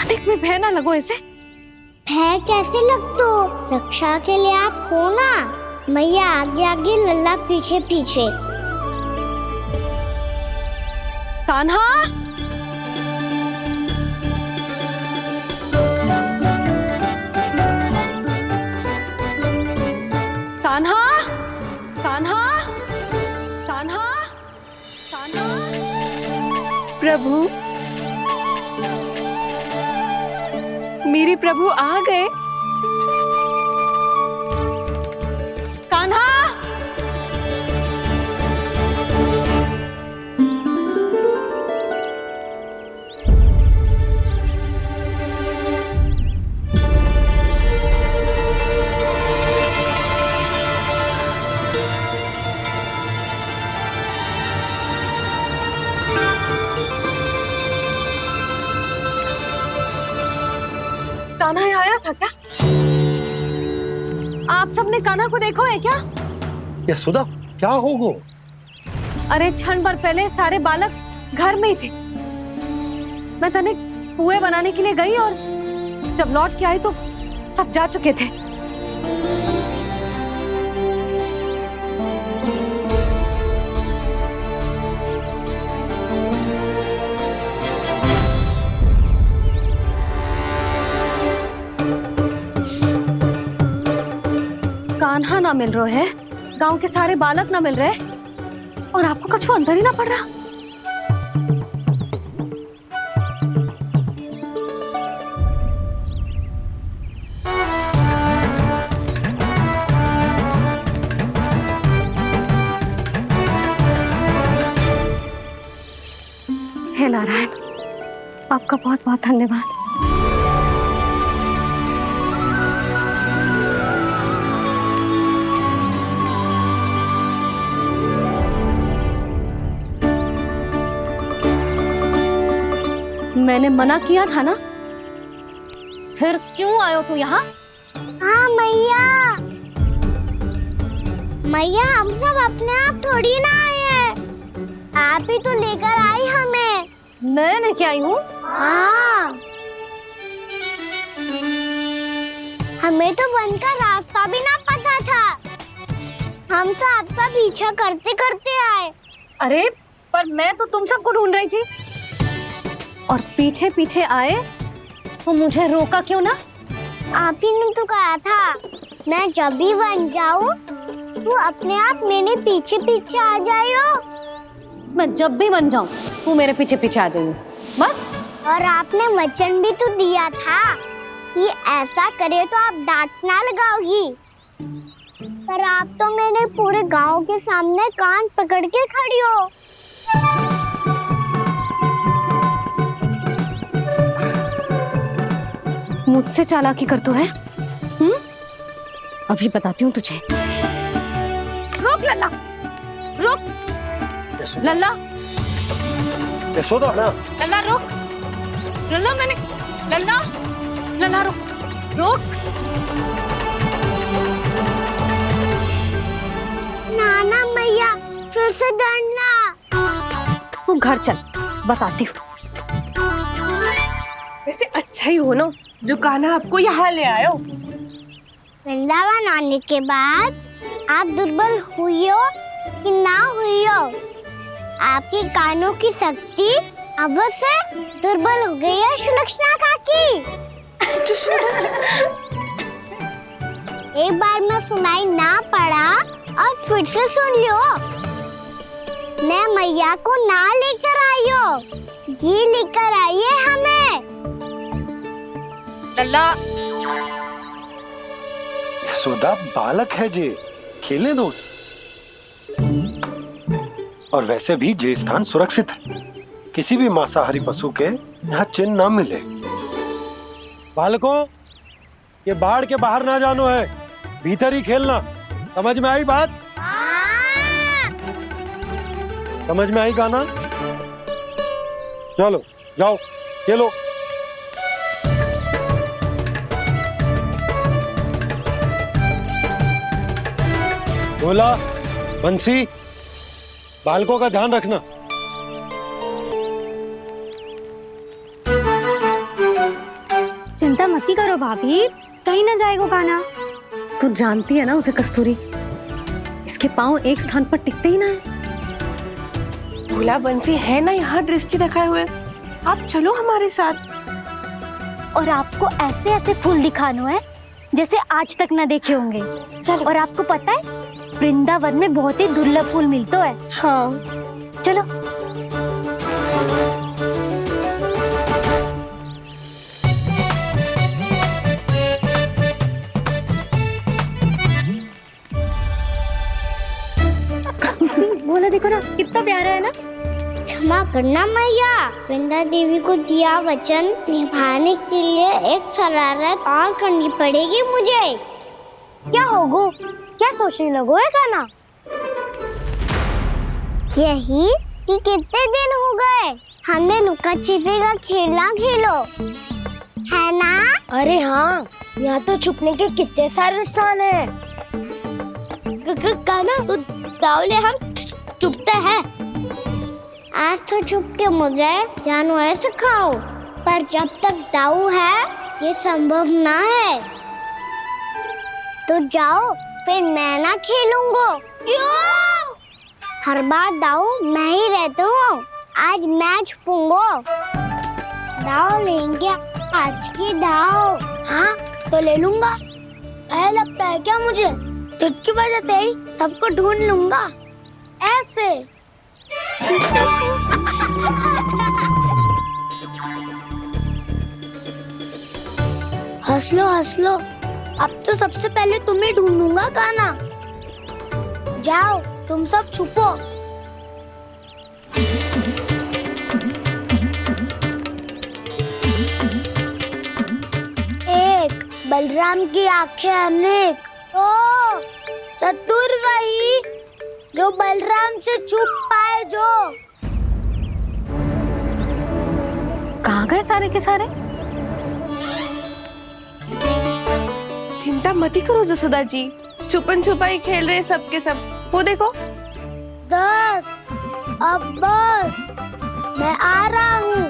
तनिक में भय ना लगो ऐसे। भय कैसे लगतो? रक्षा के लिए आप हो ना। मैया आगे आगे, लल्ला पीछे पीछे। कान्हा, कान्हा, कान्हा, कान्हा, कान्हा। प्रभु, मेरे प्रभु आ गए। कान्हा, कान्हा यहाँ आया था क्या? आप सबने कान्हा को देखो है क्या? यशोदा, क्या होगो? अरे क्षण भर पहले सारे बालक घर में ही थे। मैं तनिक पुए बनाने के लिए गई और जब लौट के आई तो सब जा चुके थे। कान्हा ना मिल रहे है, गांव के सारे बालक ना मिल रहे, और आपको कछु अंदर ही ना पड़ रहा। हे नारायण, आपका बहुत बहुत धन्यवाद। मैंने मना किया था ना, फिर क्यों आयो तू यहाँ? हाँ मैया, मैया हम सब अपने आप थोड़ी ना आए हैं, आप ही तो लेकर आई हमें। मैं लेके आई हूँ? हाँ, हमें तो वन का रास्ता भी ना पता था, हम तो आपका पीछा करते करते आए। अरे पर मैं तो तुम सबको ढूंढ रही थी, और पीछे पीछे आए तो मुझे रोका क्यों ना? आप ही ने तो कहा था मैं जब भी बन जाऊं तू अपने आप मेरे पीछे पीछे आ जाइयो। मैं जब भी बन जाऊं तू मेरे पीछे पीछे आ जाइयो बस। और आपने वचन भी तो दिया था कि ऐसा करे तो आप डांट ना लगाओगी, पर आप तो मेरे पूरे गांव के सामने कान पकड़ के खड़ी हो। मुझसे चालाकी कर तो है? अभी बताती हूँ तुझे। रुक लल्ला, रुक लल्ला, यशोदा ना। लल्ला रुक, लल्ला मैंने, लल्ला, लल्ला रुक, रुक। नाना मैया फिर से डरना। तू घर चल, बताती हूँ। वैसे अच्छा ही हो ना जो कान्हा आपको यहाँ ले आयो। वृंदावन आने के बाद आप दुर्बल हुई हो कि ना हुई हो, आपके कानों की शक्ति अब से दुर्बल हो गई है सुलक्षणा काकी। एक बार में सुनाई ना पड़ा और फिर से सुन लियो। मैं मैया को ना लेकर आई हो, जी लेकर आई है हमें। लल्ला, यशोदा बालक है जे, खेले दो। और वैसे भी जे स्थान सुरक्षित है, किसी भी मांसाहारी पशु के यहाँ चिन्ह ना मिले। बालकों, ये बाढ़ के बाहर ना जानो है, भीतर ही खेलना। समझ में आई बात? समझ में आई गाना? चलो जाओ खेलो। बोला बंसी, बालकों का ध्यान रखना। चिंता मत करो भाभी, कहीं ना जाएगा काना। तू जानती है ना उसे कस्तूरी, इसके पाँव एक स्थान पर टिकते ही ना है। भोला बंसी है ना यहाँ दृष्टि रखाए हुए, आप चलो हमारे साथ। और आपको ऐसे ऐसे फूल दिखानो है जैसे आज तक न देखे होंगे। चलो। और आपको पता है वृंदावन में बहुत ही दुर्लभ फूल मिलते हैं। हाँ चलो। बोला देखो ना कितना प्यारा है ना। क्षमा करना मैया, वृंदा देवी को दिया वचन निभाने के लिए एक शरारत और करनी पड़ेगी मुझे। क्या होगो, क्या सोचने लगो है गाना? यही कि कितने दिन हो गए हमने लुका छिपी का खेलना खेलो, है ना? अरे हाँ, यहाँ तो छुपने के कितने सारे स्थान है। गाना तो दावले हम छुपते हैं। आज तो छुप के मुझे जानवर सिखाओ, पर जब तक दाऊ है ये संभव ना है। तो जाओ, फिर मैं ना खेलूंगा। क्यों? हर बार दाऊ मैं ही रहता हूँ, आज मैं छुपूंगा। दाऊ लेंगे आज की दाऊ। हाँ तो ले लूंगा। ऐसा लगता है क्या मुझे? चुटकी बजाते ही सबको ढूंढ लूंगा ऐसे। हंस लो, अब तो सबसे पहले तुम्हें ढूंढूंगा गाना। जाओ तुम सब छुपो। एक बलराम की आंखें अनेक। ओ चतुर वही जो बलराम से छुप पाए। जो कहाँ गए सारे के सारे? चिंता मत करो जसोदा जी, छुपन छुपाई खेल रहे सब के सब। वो देखो 10 अब बस, मैं आ रहा हूँ।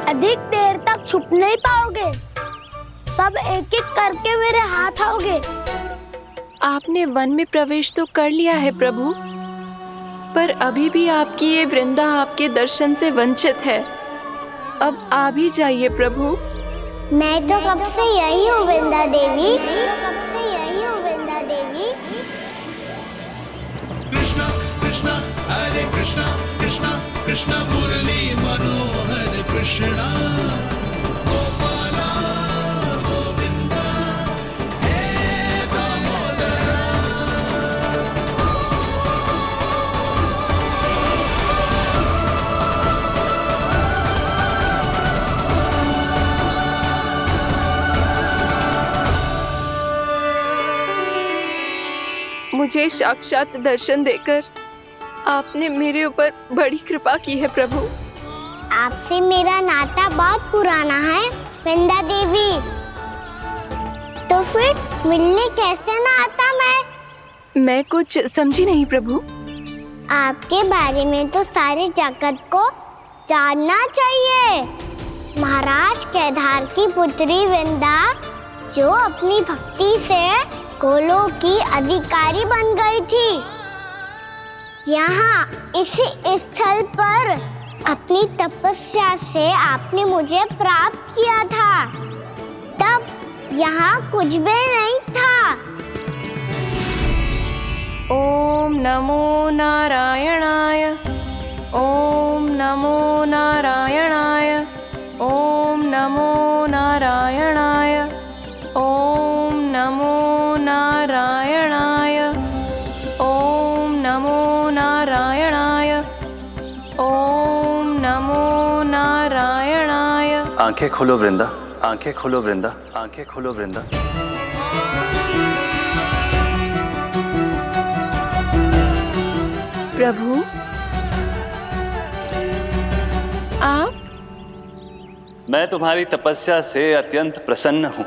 अधिक देर तक छुप नहीं पाओगे, सब एक एक करके मेरे हाथ आओगे। आपने वन में प्रवेश तो कर लिया है प्रभु, पर अभी भी आपकी ये वृंदा आपके दर्शन से वंचित है। अब आ भी जाइए प्रभु। मैं तो कब से यही हूँ वृंदा देवी, कब से यही हूँ वृंदा देवी। कृष्णा कृष्णा हरे कृष्णा, कृष्णा कृष्णा मुरली मनोहर कृष्णा, गोपाला गोविंदा हे दामोदरा। मुझे साक्षात दर्शन देकर आपने मेरे ऊपर बड़ी कृपा की है प्रभु। आपसे मेरा नाता बहुत पुराना है वृंदा देवी, तो फिर मिलने कैसे ना आता मैं कुछ समझी नहीं प्रभु। आपके बारे में तो सारे जगत को जानना चाहिए। महाराज केदार की पुत्री वृंदा, जो अपनी भक्ति से गोलोक की अधिकारी बन गई थी, यहाँ इसी स्थल पर अपनी तपस्या से आपने मुझे प्राप्त किया था। तब यहाँ कुछ भी नहीं था। ओम नमो नारायणाय, ओम नमो नारायणाय, ओम नमो नारायणाय, ओम नमो नारायणाय, ओम नमो नारायणाय, ओम नमो नारायणाय। आंखें खोलो वृंदा, आंखें खोलो वृंदा, आंखें खोलो वृंदा। प्रभु आप? मैं तुम्हारी तपस्या से अत्यंत प्रसन्न हूँ।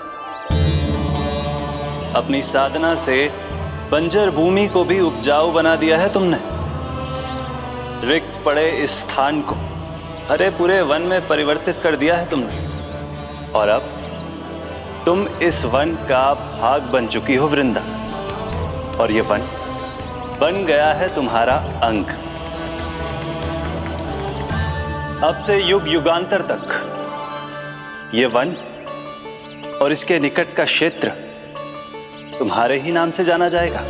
अपनी साधना से बंजर भूमि को भी उपजाऊ बना दिया है तुमने। रिक्त पड़े इस स्थान को हरे पूरे वन में परिवर्तित कर दिया है तुमने। और अब तुम इस वन का भाग बन चुकी हो वृंदा। और ये वन बन गया है तुम्हारा अंग। अब से युग युगांतर तक ये वन और इसके निकट का क्षेत्र तुम्हारे ही नाम से जाना जाएगा।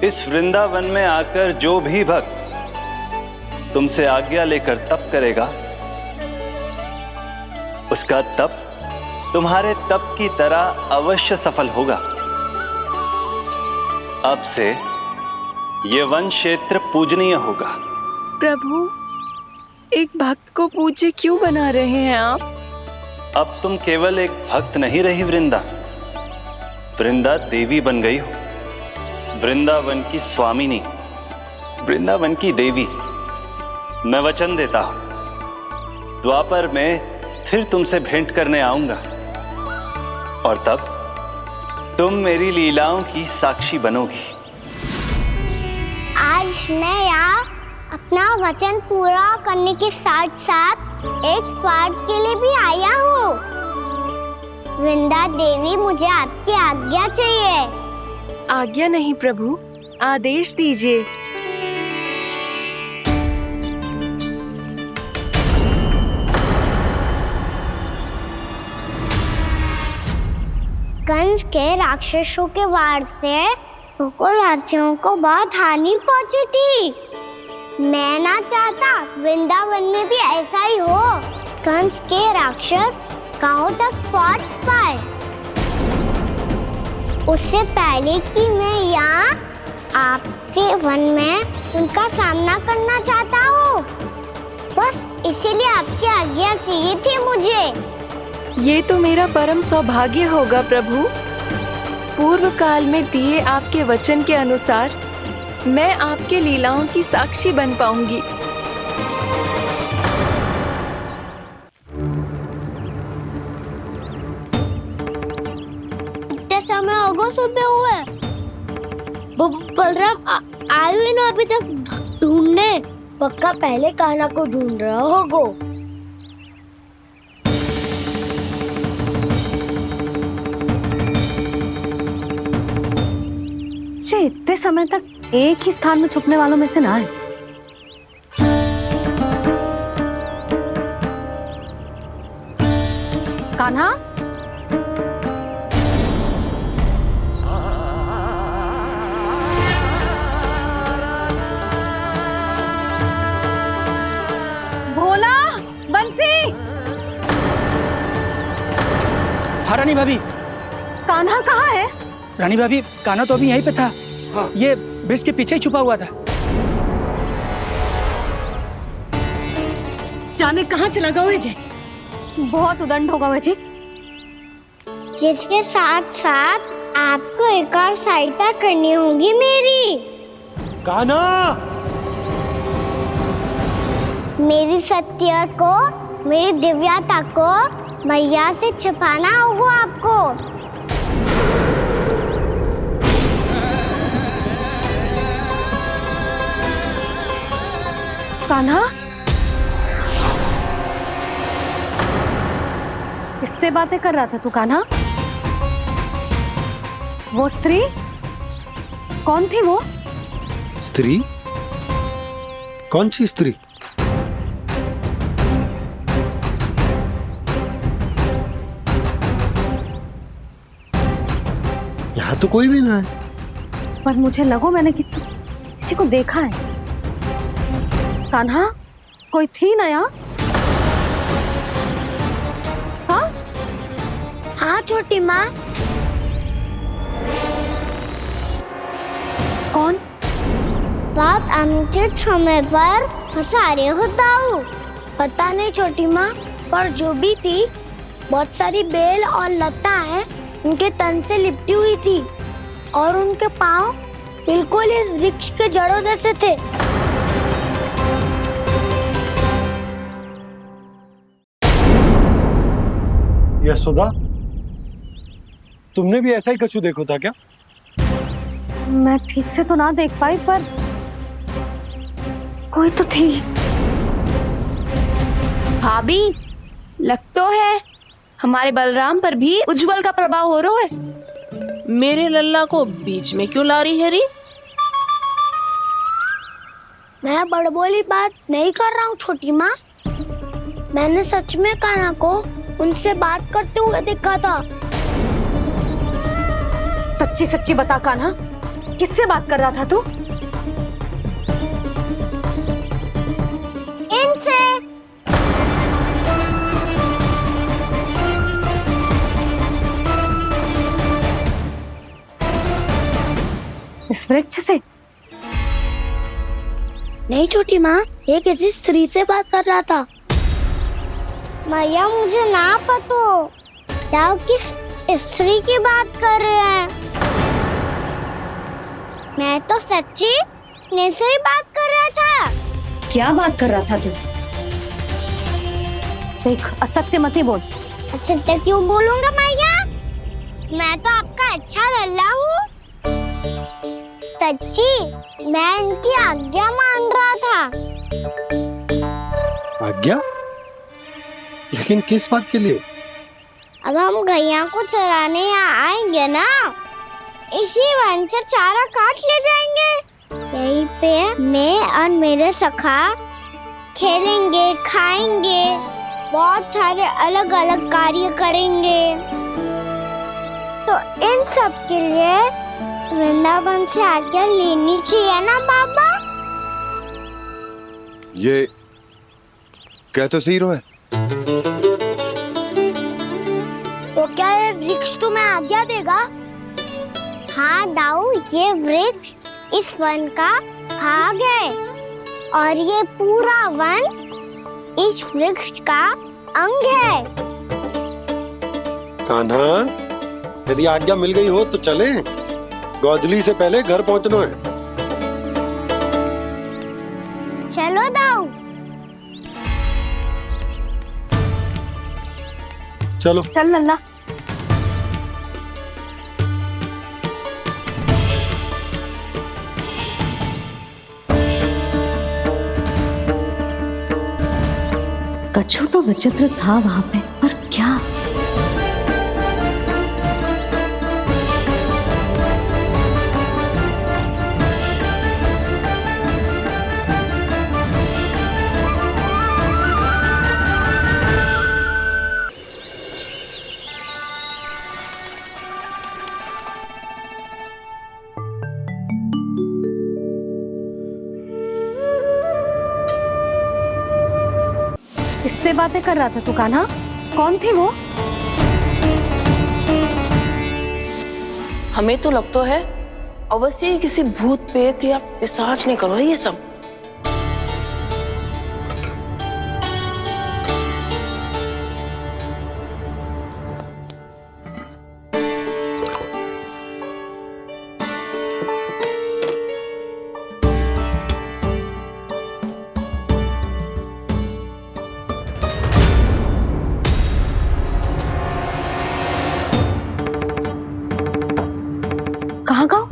इस वृंदावन में आकर जो भी भक्त तुमसे आज्ञा लेकर तप करेगा, उसका तप तुम्हारे तप की तरह अवश्य सफल होगा। अब से यह वन क्षेत्र पूजनीय होगा। प्रभु, एक भक्त को पूज्य क्यों बना रहे हैं आप? अब तुम केवल एक भक्त नहीं रही वृंदा, वृंदा देवी बन गई हो। वृंदावन की स्वामिनी, वृंदावन की देवी। मैं वचन देता हूं, द्वापर में फिर तुमसे भेंट करने आऊंगा और तब तुम मेरी लीलाओं की साक्षी बनोगी। आज मैं यहाँ अपना वचन पूरा करने के साथ साथ एक स्वार्थ के लिए भी आया हूँ। वृंदा देवी, मुझे आपकी आज्ञा चाहिए। आज्ञा नहीं प्रभु, आदेश दीजिए। कंस के राक्षसों के वार से गोकुलवासियों को बहुत हानि पहुंची थी। मैं ना चाहता वृंदावन में भी ऐसा ही हो। कंस के राक्षस गांव तक पहुंच पाए, उससे पहले कि मैं यहाँ आपके वन में उनका सामना करना चाहता हूँ। बस इसीलिए आपकी आज्ञा चाहिए थी मुझे। ये तो मेरा परम सौभाग्य होगा प्रभु। पूर्व काल में दिए आपके वचन के अनुसार मैं आपके लीलाओं की साक्षी बन पाऊंगी। इतने समय होगा सुबह हुए। बलराम आए हुए ना अभी तक ढूंढने। पक्का पहले कान्हा को ढूंढ रहा होगा। इतने समय तक एक ही स्थान में छुपने वालों में से ना है। कान्हा, भोला, बंसी। हाँ रानी भाभी। कान्हा कहाँ है? रानी भाभी, कान्हा तो अभी यहीं पे था। हाँ। ये ब्रिज के पीछे ही छुपा हुआ था। जाने कहाँ चला गया है जी? बहुत उदंड होगा वह जी। जिसके साथ साथ आपको एक और सहायता करनी होगी मेरी। कान्हा! मेरी सत्य को, मेरी दिव्यता को मैया से छिपाना होगा आपको। कान्हा, किससे बातें कर रहा था तू कान्हा? वो स्त्री कौन थी? वो स्त्री? कौन सी स्त्री? यहाँ तो कोई भी ना है। पर मुझे लगो मैंने किसी को देखा है। कान्हा, कोई थी ना यहाँ? हाँ? हाँ छोटी माँ। कौन? रात अनुचित समय पर फंसारे होता हूँ। पता नहीं छोटी माँ, पर जो भी थी, बहुत सारी बेल और लताएं उनके तन से लिपटी हुई थी और उनके पाँव बिल्कुल इस वृक्ष के जड़ों जैसे थे। यशोदा, तुमने भी ऐसा ही कछू देखो था क्या? मैं ठीक से तो ना देख पाई, पर कोई तो थी। भाभी, लग तो है हमारे बलराम पर भी उज्जवल का प्रभाव हो रहा है। मेरे लल्ला को बीच में क्यों ला रही है री? मैं बड़बोली बात नहीं कर रहा हूँ छोटी माँ। मैंने सच में कान्हा को उनसे बात करते हुए देखा था। सच्ची सच्ची बता कान्हा, किससे बात कर रहा था तू? इनसे। इस वृक्ष से? नहीं छोटी माँ, ये किसी स्त्री से बात कर रहा था। मैया मुझे ना पतो आप किस स्त्री की बात कर रहे हैं। मैं तो सच्ची ने से ही बात कर रहा था। क्या बात कर रहा था तू? देख, असत्य मत ही बोल। असत्य क्यों बोलूंगा मैया? मैं तो आपका अच्छा लल्ला हूँ। सच्ची मैं इनकी आज्ञा मान रहा था। आज्ञा? लेकिन किस बात के लिए? अब हम गैया को चराने यहाँ आएंगे ना, इसी वन से चारा काट ले जाएंगे। यहीं पे मैं और मेरे सखा खेलेंगे, खाएंगे, बहुत सारे अलग अलग कार्य करेंगे। तो इन सब के लिए वृंदावन से आज्ञा लेनी चाहिए ना बाबा? ये कह तो सही रहा है। तो क्या ये वृक्ष तुम्हें आज्ञा देगा? हाँ दाऊ, ये वृक्ष इस वन का भाग है और ये पूरा वन इस वृक्ष का अंग है। कान्हा, यदि आज्ञा मिल गई हो तो चले। गोधली से पहले घर पहुंचना है। चलो दाऊ। चलो चल लल्ला। कछु तो विचित्र था वहां पे, पर क्या? किससे बातें कर रहा था तू कान्हा? कौन थे वो? हमें तो लगता है अवश्य ही किसी भूत पेत या पिशाच ने करो ये सब। कहाँ गाँव?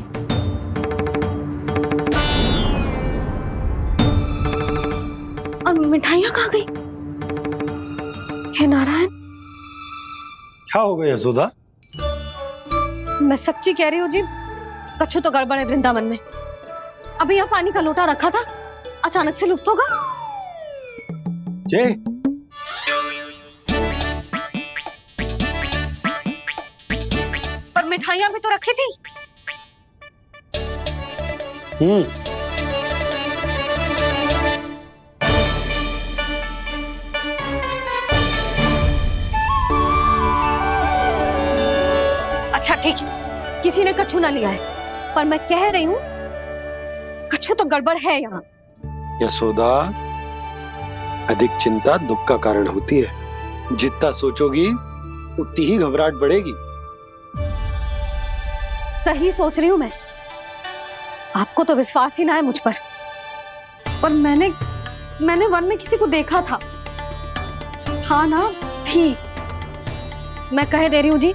और मिठाइयाँ कहाँ गई? हे नारायण! क्या हो गया यशोदा? मैं सच्ची कह रही हूँ जी, कछु तो गड़बड़ है वृंदावन में। अभी यहाँ पानी का लोटा रखा था, अचानक से लुप्त होगा। जय, पर मिठाइयाँ भी तो रखी थी। अच्छा ठीक है, किसी ने कछु ना लिया है, पर मैं कह रही हूँ कछु तो गड़बड़ है यहाँ। यशोदा, अधिक चिंता दुख का कारण होती है। जितना सोचोगी उतनी ही घबराहट बढ़ेगी। सही सोच रही हूँ मैं। आपको तो विश्वास ही ना है मुझ पर मैंने वन में किसी को देखा था। हाँ ना, थी। मैं कह दे रही हूँ जी,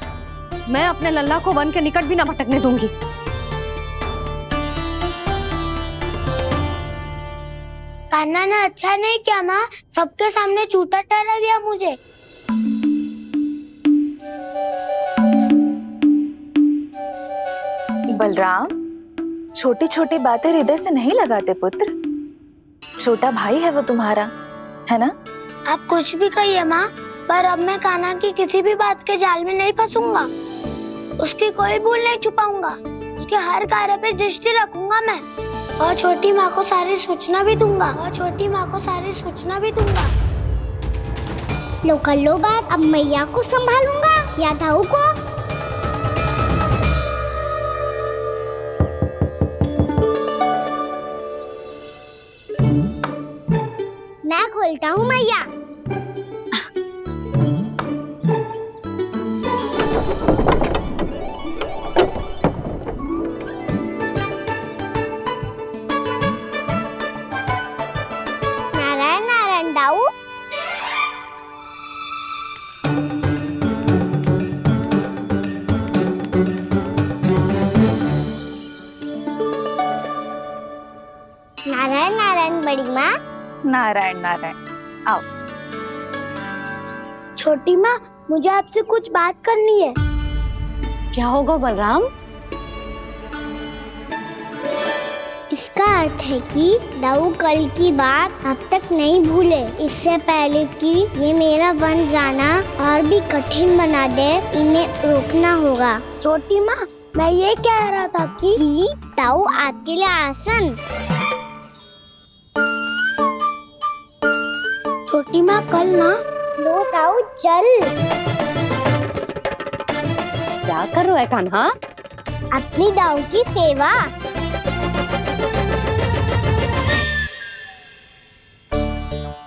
मैं अपने लल्ला को वन के निकट भी ना भटकने दूंगी। कान्हा ने अच्छा नहीं किया माँ, सबके सामने झूठा ठहरा दिया मुझे। बलराम, छोटी छोटी बातें हृदय से नहीं लगाते पुत्र। छोटा भाई है वो तुम्हारा, है ना? आप कुछ भी कहिए माँ, पर अब मैं कान्हा की किसी भी बात के जाल में नहीं फंसूंगा। उसकी कोई भूल नहीं छुपाऊंगा। उसके हर कार्य पे दृष्टि रखूंगा मैं, और छोटी माँ को सारी सूचना भी दूंगा। लो कर लो बात, अब मैया को संभालूंगा या दाऊ को। मैं खोलता हूँ मैया। नारायण नारायण दाऊ। नारायण नारायण बड़ी माँ। नारायण नारायण, आओ। छोटी माँ, मुझे आपसे कुछ बात करनी है। क्या होगा बलराम? इसका अर्थ है कि दाऊ कल की बात अब तक नहीं भूले। इससे पहले कि ये मेरा वन जाना और भी कठिन बना दे, इन्हें रोकना होगा। छोटी माँ, मैं ये कह रहा था कि दाऊ आपके लिए आसन। छोटी माँ, कल ना लो दाऊ चल। क्या कर रहा है कान्हा? अपनी दाऊ की सेवा।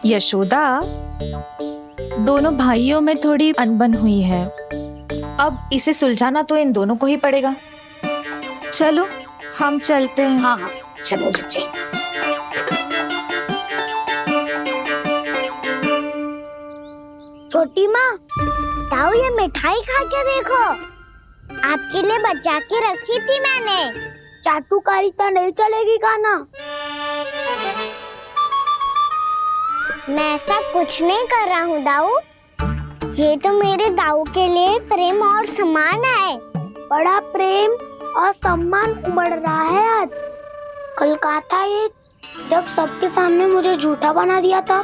यशोदा, दोनों भाइयों में थोड़ी अनबन हुई है। अब इसे सुलझाना तो इन दोनों को ही पड़ेगा। चलो हम चलते हैं। हाँ हाँ चलो जी। छोटी माँ, दाऊ ये मिठाई खा के देखो। आपके लिए बचा के रखी थी मैंने। चाटुकारिता नहीं चलेगी कान्हा। मैं ऐसा कुछ नहीं कर रहा हूँ दाऊ। ये तो मेरे दाऊ के लिए प्रेम और सम्मान है। बड़ा प्रेम और सम्मान उमड़ रहा है आज। कल कहा था ये, जब सबके सामने मुझे झूठा बना दिया था।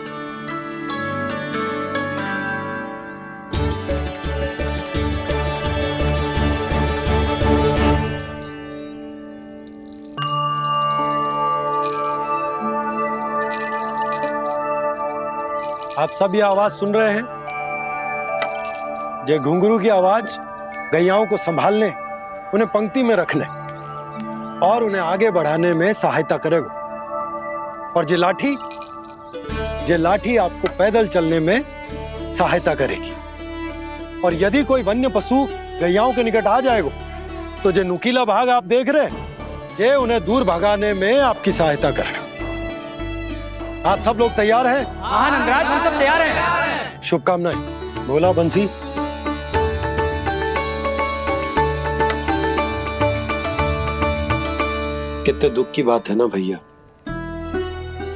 आप सब ये आवाज सुन रहे हैं? ये घुंघरू की आवाज गैयाओं को संभालने, उन्हें पंक्ति में रखने और उन्हें आगे बढ़ाने में सहायता करेगा। और ये लाठी आपको पैदल चलने में सहायता करेगी। और यदि कोई वन्य पशु गैयाओं के निकट आ जाएगा तो ये नुकीला भाग आप देख रहे हैं, ये उन्हें दूर भगाने में आपकी सहायता करेगा। आप सब लोग तैयार हैं? हाँ नंदराज, हम सब तैयार हैं। शुभकामनाएं। बोला बंसी। कितने दुख की बात है ना भैया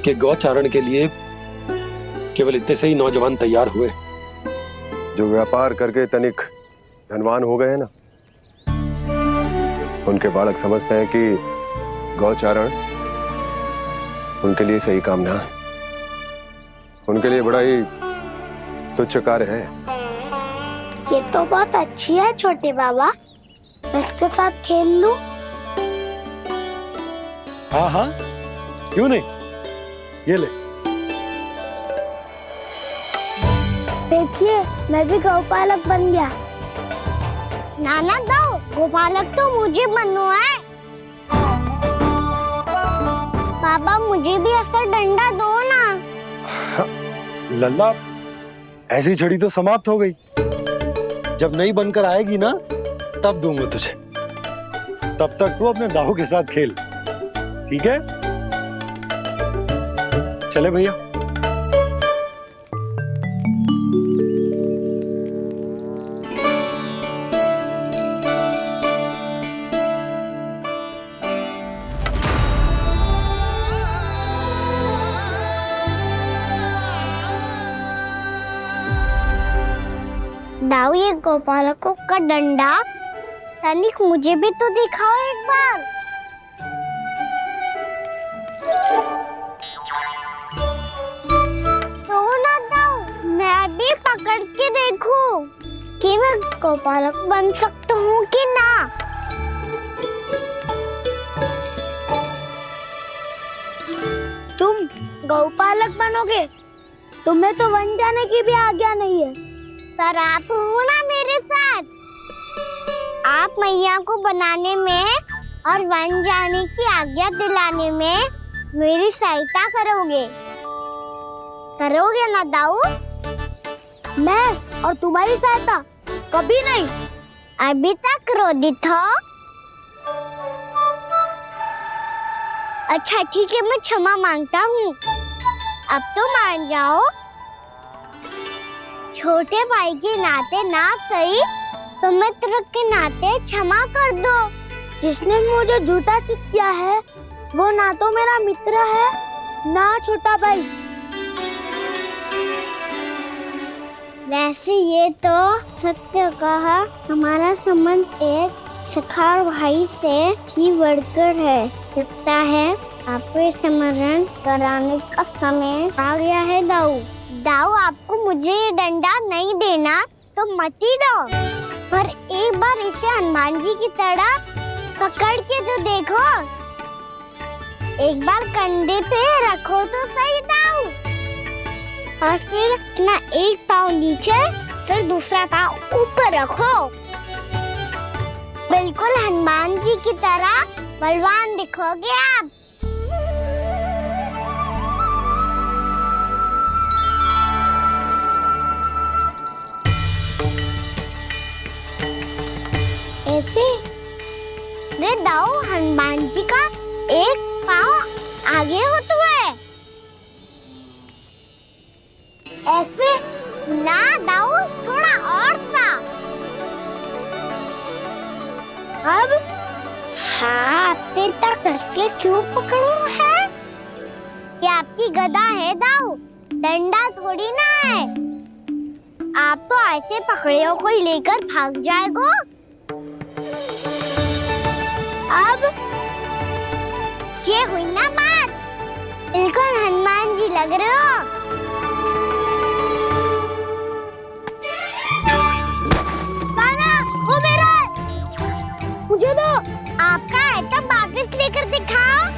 कि गौचारण के लिए केवल इतने से ही नौजवान तैयार हुए जो व्यापार करके तनिक धनवान हो गए हैं ना, उनके बालक समझते हैं कि गौचारण उनके लिए सही काम ना है। उनके लिए बड़ा ही तुच्छ कार्य है। ये तो बहुत अच्छी है छोटे बाबा, मैं इसके साथ खेल लूं? हाँ हाँ, क्यों नहीं, ये ले। देखिए, मैं भी गौपालक बन गया। नाना दाऊ, गौपालक तो मुझे बनना है। बाबा मुझे भी ऐसा डंडा दो ना। लल्ला, ऐसी छड़ी तो समाप्त हो गई। जब नई बनकर आएगी ना तब दूंगा तुझे। तब तक तू अपने दाऊ के साथ खेल, ठीक है? चले भैया। गोपालकों का डंडा तनिक मुझे भी तो दिखाओ एक बार। तो ना दो, मैं भी पकड़ के देखूं कि मैं गोपालक बन सकता हूँ कि ना। तुम गौपालक बनोगे? तुम्हें तो वन जाने की भी आज्ञा नहीं है। पर आप हो ना मेरे साथ। आप मैया को बनाने में और वन जाने की आज्ञा दिलाने में मेरी सहायता करोगे ना दाऊ? मैं और तुम्हारी सहायता कभी नहीं। अभी तक क्रोधित हो? अच्छा ठीक है, मैं क्षमा मांगता हूँ। अब तो मान जाओ। छोटे भाई के नाते ना सही तो मित्र के नाते क्षमा कर दो। जिसने मुझे जूता किया है वो ना तो मेरा मित्र है ना छोटा भाई। वैसे ये तो सत्य कहा, हमारा संबंध एक सखार भाई से भी बढ़कर है। लगता है आपको स्मरण कराने का समय आ गया है दाऊ। दाऊ आपको मुझे ये डंडा नहीं देना तो मत ही दो, पर एक बार इसे हनुमान जी की तरह पकड़ के तो देखो। एक बार कंधे पे रखो तो सही दाऊ, और फिर अपना एक पाँव नीचे फिर दूसरा पाँव ऊपर रखो। बिल्कुल हनुमान जी की तरह बलवान दिखोगे आप। ऐसे रे दाऊ, हनुमान जी का एक पाँव आगे होता है। ऐसे ना दाऊ, थोड़ा और सा। अब हाथ पे तक कसके क्यों पकड़ो है? ये आपकी गदा है दाऊ, डंडा थोड़ी ना है। आप तो ऐसे पकड़े हो कोई लेकर भाग जाएगा। अब ये हुई ना बात, बिल्कुल हनुमान जी लग रहे हो। कान्हा, वो मेरा, मुझे दो। आपका है तो वापस लेकर दिखाओ।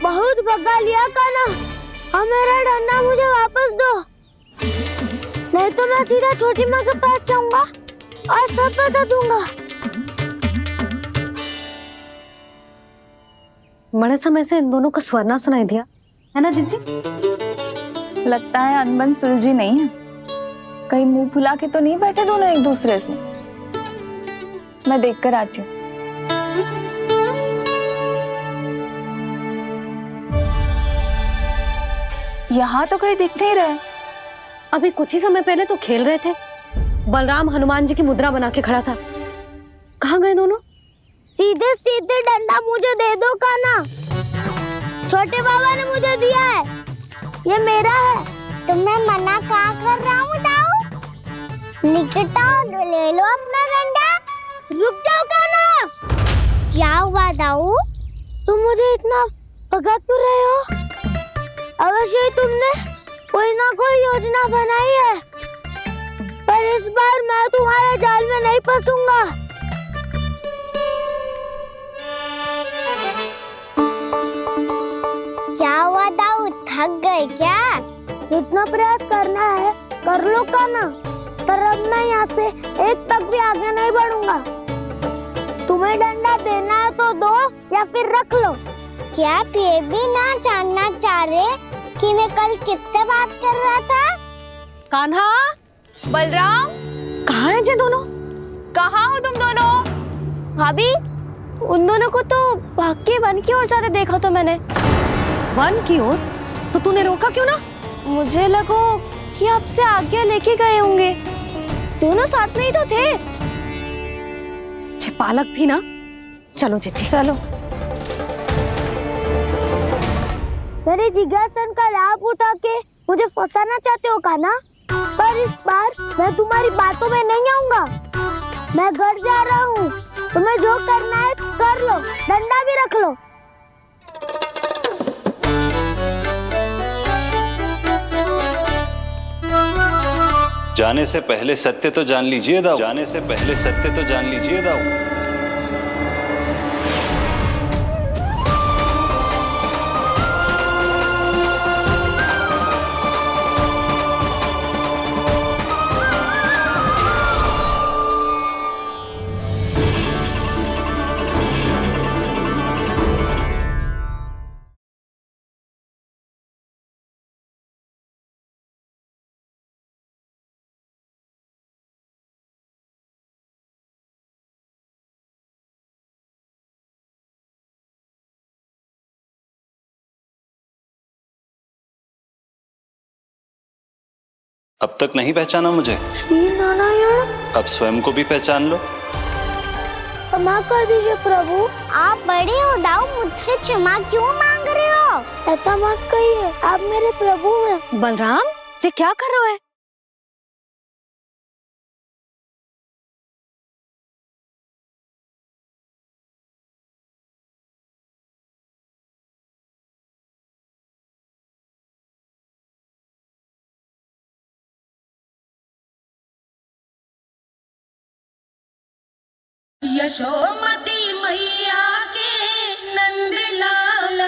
बहुत भगा लिया कान्हा, अब मेरा डंडा मुझे वापस दो, नहीं तो मैं सीधा छोटी माँ के पास जाऊंगा और सब बता दूंगा। बड़े समय से इन दोनों का स्वर ना सुनाई दिया है ना जीजी? लगता है अनबन सुलझी नहीं है। कहीं मुंह फुला के तो नहीं बैठे दोनों एक दूसरे से। मैं देख कर आती हूँ। यहाँ तो कहीं दिख नहीं रहे। अभी कुछ ही समय पहले तो खेल रहे थे। बलराम हनुमान जी की मुद्रा बना के खड़ा था। कहाँ गए दोनों? सीधे सीधे डंडा मुझे दे दो कान्हा, छोटे बाबा ने मुझे दिया है, ये मेरा है। तो मैं मना कहाँ कर रहा हूँ दाऊ? निकट आओ, ले लो अपना डंडा। रुक जाओ कान्हा। क्या हुआ दाऊ? तुम मुझे इतना भगा क्यों रहे हो? अवश्य ही तुमने कोई ना कोई योजना बनाई है, पर इस बार मैं तुम्हारे जाल में नहीं फंसूंगा। क्या हुआ दाऊ, थक गए क्या? जितना प्रयास करना है कर लो कान्हा, पर अब मैं यहाँ से एक तक भी आगे नहीं बढ़ूंगा। तुम्हें डंडा देना है तो दो या फिर रख लो। क्या आप ये भी ना जानना चाह रहे कि मैं कल किससे बात कर रहा था? कान्हा, बलराम, कहाँ है ये दोनों? कहाँ हो तुम दोनों? भाभी, उन दोनों को तो भाग के वन की ओर जाते देखा तो मैंने। वन की ओर? तो तूने रोका क्यों ना? मुझे लगा कि आपसे आगे लेके गए होंगे। दोनों साथ में ही तो थे। पालक भी ना। चलो चिट्ठी, चलो। मेरे जिज्ञासन का लाभ उठा के मुझे फंसाना चाहते हो कान्हा? पर इस बार मैं तुम्हारी बातों में नहीं आऊंगा। मैं घर जा रहा हूँ। तुम्हें जो करना है कर लो, डंडा भी रख लो। जाने से पहले सत्य तो जान लीजिए दाऊ। जाने से पहले सत्य तो जान लीजिए दाऊ। अब तक नहीं पहचाना मुझे? श्री नारायण। अब स्वयं को भी पहचान लो। क्षमा कर दीजिए प्रभु। आप बड़े हो दाऊ, मुझसे क्षमा क्यों मांग रहे हो? ऐसा मत कहिए, आप मेरे प्रभु हैं। बलराम, ये क्या कर रहे हो? यशोमती मैया के नंद लाला।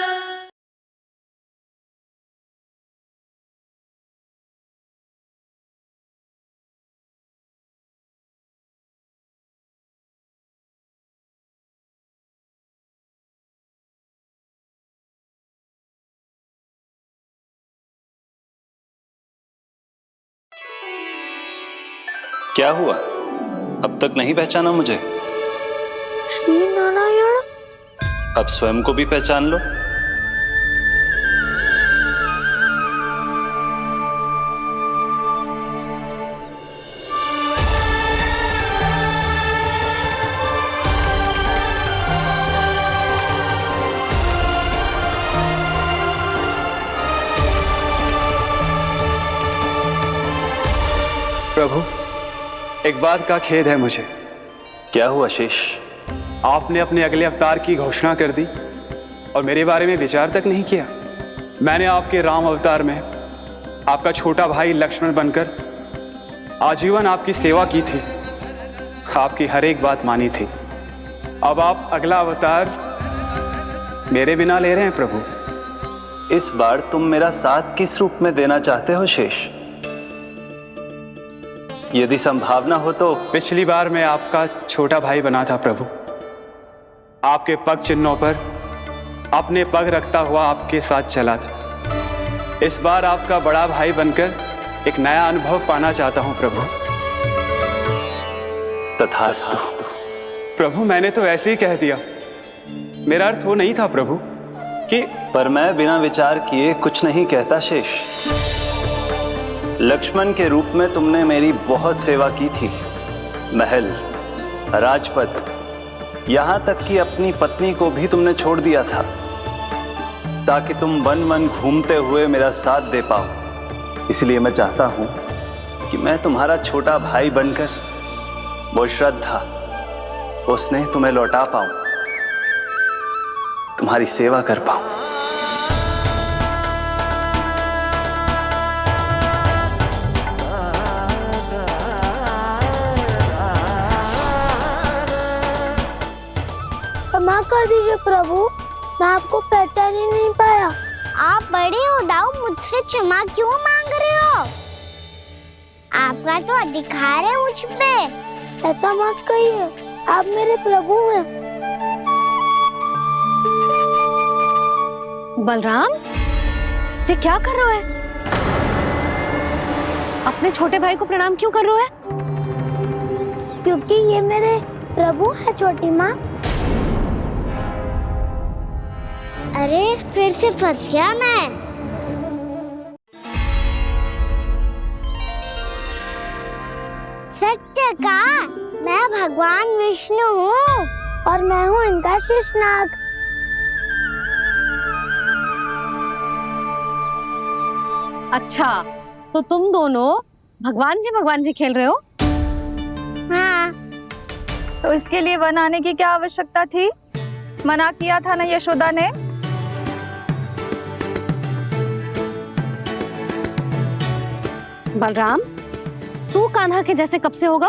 क्या हुआ? अब तक नहीं पहचाना मुझे? श्री नारायण। अब स्वयं को भी पहचान लो। प्रभु, एक बात का खेद है मुझे। क्या हुआ शेष? आपने अपने अगले अवतार की घोषणा कर दी और मेरे बारे में विचार तक नहीं किया। मैंने आपके राम अवतार में आपका छोटा भाई लक्ष्मण बनकर आजीवन आपकी सेवा की थी, आपकी हर एक बात मानी थी। अब आप अगला अवतार मेरे बिना ले रहे हैं प्रभु। इस बार तुम मेरा साथ किस रूप में देना चाहते हो शेष? यदि संभावना हो तो। पिछली बार मैं आपका छोटा भाई बना था प्रभु, आपके पग चिन्हों पर अपने पग रखता हुआ आपके साथ चला था। इस बार आपका बड़ा भाई बनकर एक नया अनुभव पाना चाहता हूं प्रभु। तथास्तु। प्रभु, मैंने तो ऐसे ही कह दिया, मेरा अर्थ वो नहीं था प्रभु कि। पर मैं बिना विचार किए कुछ नहीं कहता शेष। लक्ष्मण के रूप में तुमने मेरी बहुत सेवा की थी। महल, राजपथ, यहां तक कि अपनी पत्नी को भी तुमने छोड़ दिया था ताकि तुम वन वन घूमते हुए मेरा साथ दे पाओ। इसलिए मैं चाहता हूं कि मैं तुम्हारा छोटा भाई बनकर वो श्रद्धा, वो स्नेह तुम्हें लौटा पाऊं, तुम्हारी सेवा कर पाऊं। क्षमा कर दीजिए प्रभु, मैं आपको पहचान ही नहीं पाया। आप बड़े हो दाऊ, मुझसे क्षमा क्यों मांग आपका तो अधिकार है मुझ पे। ऐसा मत कहिए, आप मेरे प्रभु हैं। बलराम, ये क्या कर रहे हो है? अपने छोटे भाई को प्रणाम क्यों कर रहे हो है? क्योंकि ये मेरे प्रभु है छोटी माँ। अरे फिर से फंस गया मैं। सत्य का, मैं भगवान विष्णु हूँ और मैं हूँ इनका शेषनाग। अच्छा, तो तुम दोनों भगवान जी खेल रहे हो? हाँ। तो इसके लिए वन आने की क्या आवश्यकता थी? मना किया था ना यशोदा ने। बलराम, तू कान्हा के जैसे कब से होगा?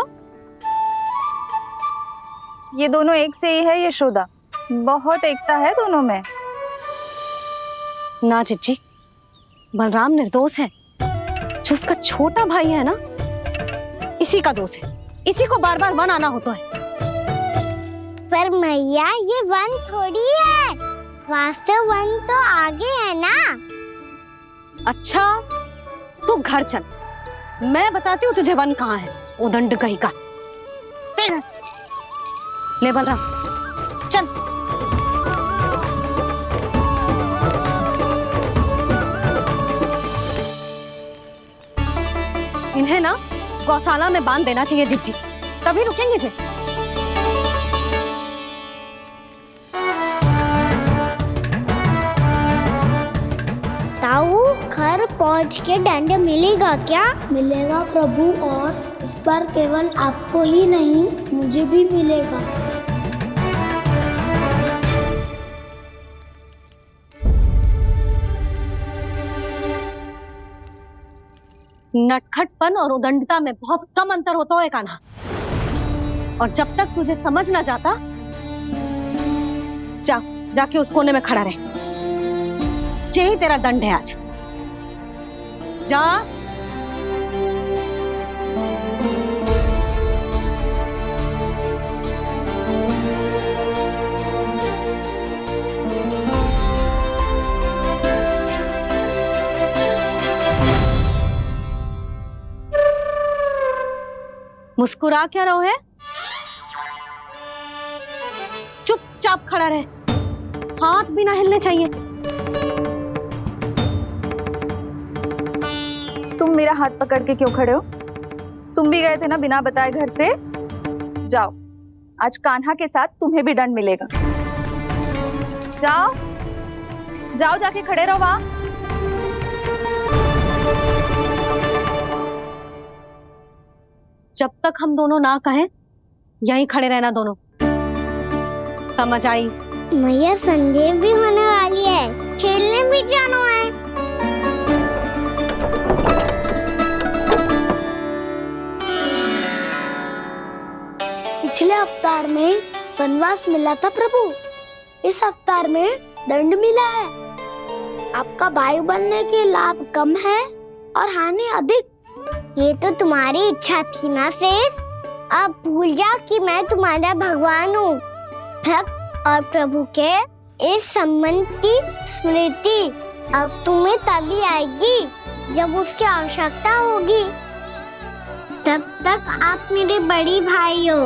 ये दोनों एक से ही है यशोदा, बहुत एकता है दोनों में। ना चिच्ची, बलराम निर्दोष है। जो उसका छोटा भाई है ना, इसी का दोष है। इसी को बार बार वन आना होता है। पर मैया, ये वन थोड़ी है, वास्तव वन तो आगे है ना। अच्छा, तू घर चल, मैं बताती हूँ तुझे वन कहाँ है। उदंड कहीं का। ले बलराम, चल। इन्हें ना गौशाला में बांध देना चाहिए जिज्जी, तभी रुकेंगे जे। ताऊ, घर पहुंच के दंड मिलेगा क्या? मिलेगा प्रभु, और इस बार केवल आपको ही नहीं, मुझे भी मिलेगा। नटखटपन और उदंडता में बहुत कम अंतर होता है कान्हा, और जब तक तुझे समझ ना जाता, जाके उस कोने में खड़ा रहे। यही तेरा दंड है आज। जा। मुस्कुरा क्या रहो है? चुपचाप खड़ा रहे, हाथ भी ना हिलने चाहिए। तुम मेरा हाथ पकड़ के क्यों खड़े हो? तुम भी गए थे ना बिना बताए घर से। जाओ, आज कान्हा के साथ तुम्हें भी दंड मिलेगा। जाओ जाओ, जाके खड़े रहो वहां। जब तक हम दोनों ना कहें, यहीं खड़े रहना दोनों। समझ आई? मैया, संध्या भी होने वाली है, खेलने भी जाना है। पिछले अवतार में वनवास मिला था प्रभु, इस अवतार में दंड मिला है। आपका भाई बनने के लाभ कम है और हानि अधिक। ये तो तुम्हारी इच्छा थी ना शेष। अब भूल जा कि मैं तुम्हारा भगवान हूँ। भक्त और प्रभु के इस संबंध की स्मृति अब तुम्हें तभी आएगी जब उसकी आवश्यकता होगी। तब तक आप मेरे बड़ी भाई हो,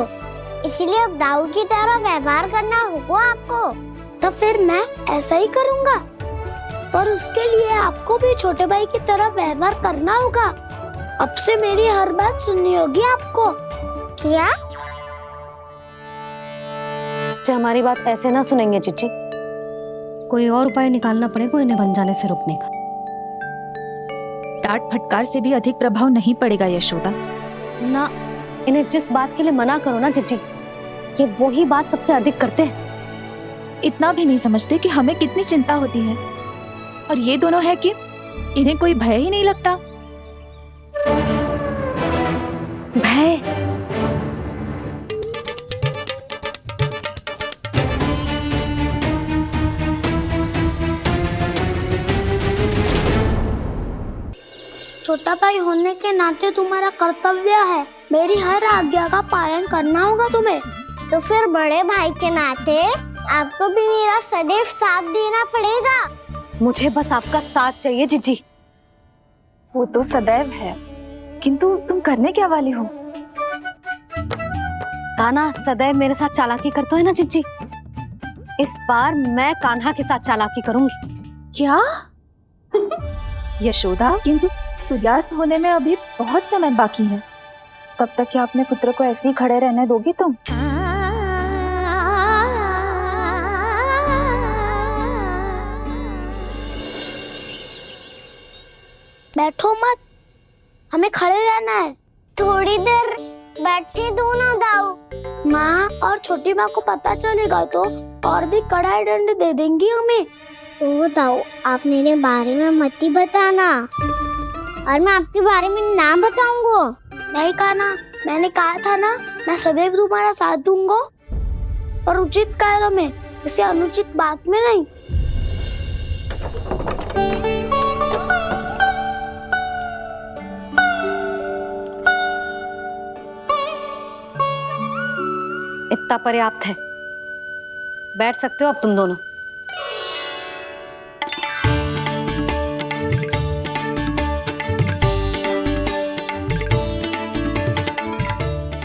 इसलिए अब दाऊ की तरह व्यवहार करना होगा आपको। तो फिर मैं ऐसा ही करूँगा, पर उसके लिए आपको भी छोटे भाई की तरह व्यवहार करना होगा। अब से मेरी हर बात सुननी होगी आपको। क्या? जो हमारी बात ऐसे ना सुनेंगे चिच्ची, कोई और उपाय निकालना पड़ेगा इन्हें बन जाने से रुकने का। डांट फटकार से भी अधिक प्रभाव नहीं पड़ेगा यशोदा। ना, इन्हें जिस बात के लिए मना करो ना चिच्ची, ये वही बात सबसे अधिक करते हैं। इतना भी नहीं समझते कि हमें कितनी चिंता होती है, और ये दोनों है कि इन्हें कोई भय ही नहीं लगता। भय? छोटा भाई होने के नाते तुम्हारा कर्तव्य है, मेरी हर आज्ञा का पालन करना होगा तुम्हें। तो फिर बड़े भाई के नाते आपको भी मेरा सदैव साथ देना पड़ेगा। मुझे बस आपका साथ चाहिए जीजी। वो तो सदैव है, किंतु तुम करने क्या वाली हो? कान्हा सदैव मेरे साथ चालाकी करता है ना जीजी, इस बार मैं कान्हा के साथ चालाकी करूंगी। क्या? यशोदा, किंतु सूर्यास्त होने में अभी बहुत समय बाकी है, तब तक क्या अपने पुत्र को ऐसे ही खड़े रहने दोगी तुम? बैठो मत, हमें खड़े रहना है। थोड़ी देर बैठे दो ना दाऊ। माँ और छोटी माँ को पता चलेगा तो और भी कड़ा दंड दे देंगी हमें। ओ दाऊ, आप मेरे बारे में मत ही बताना, और मैं आपके बारे में ना बताऊंगा। नहीं कान्हा, मैंने कहा था ना, मैं सदैव तुम्हारा साथ दूंगा, और उचित कार्य में, इसे अनुचित बात में नहीं। इतना पर्याप्त है, बैठ सकते हो अब तुम दोनों।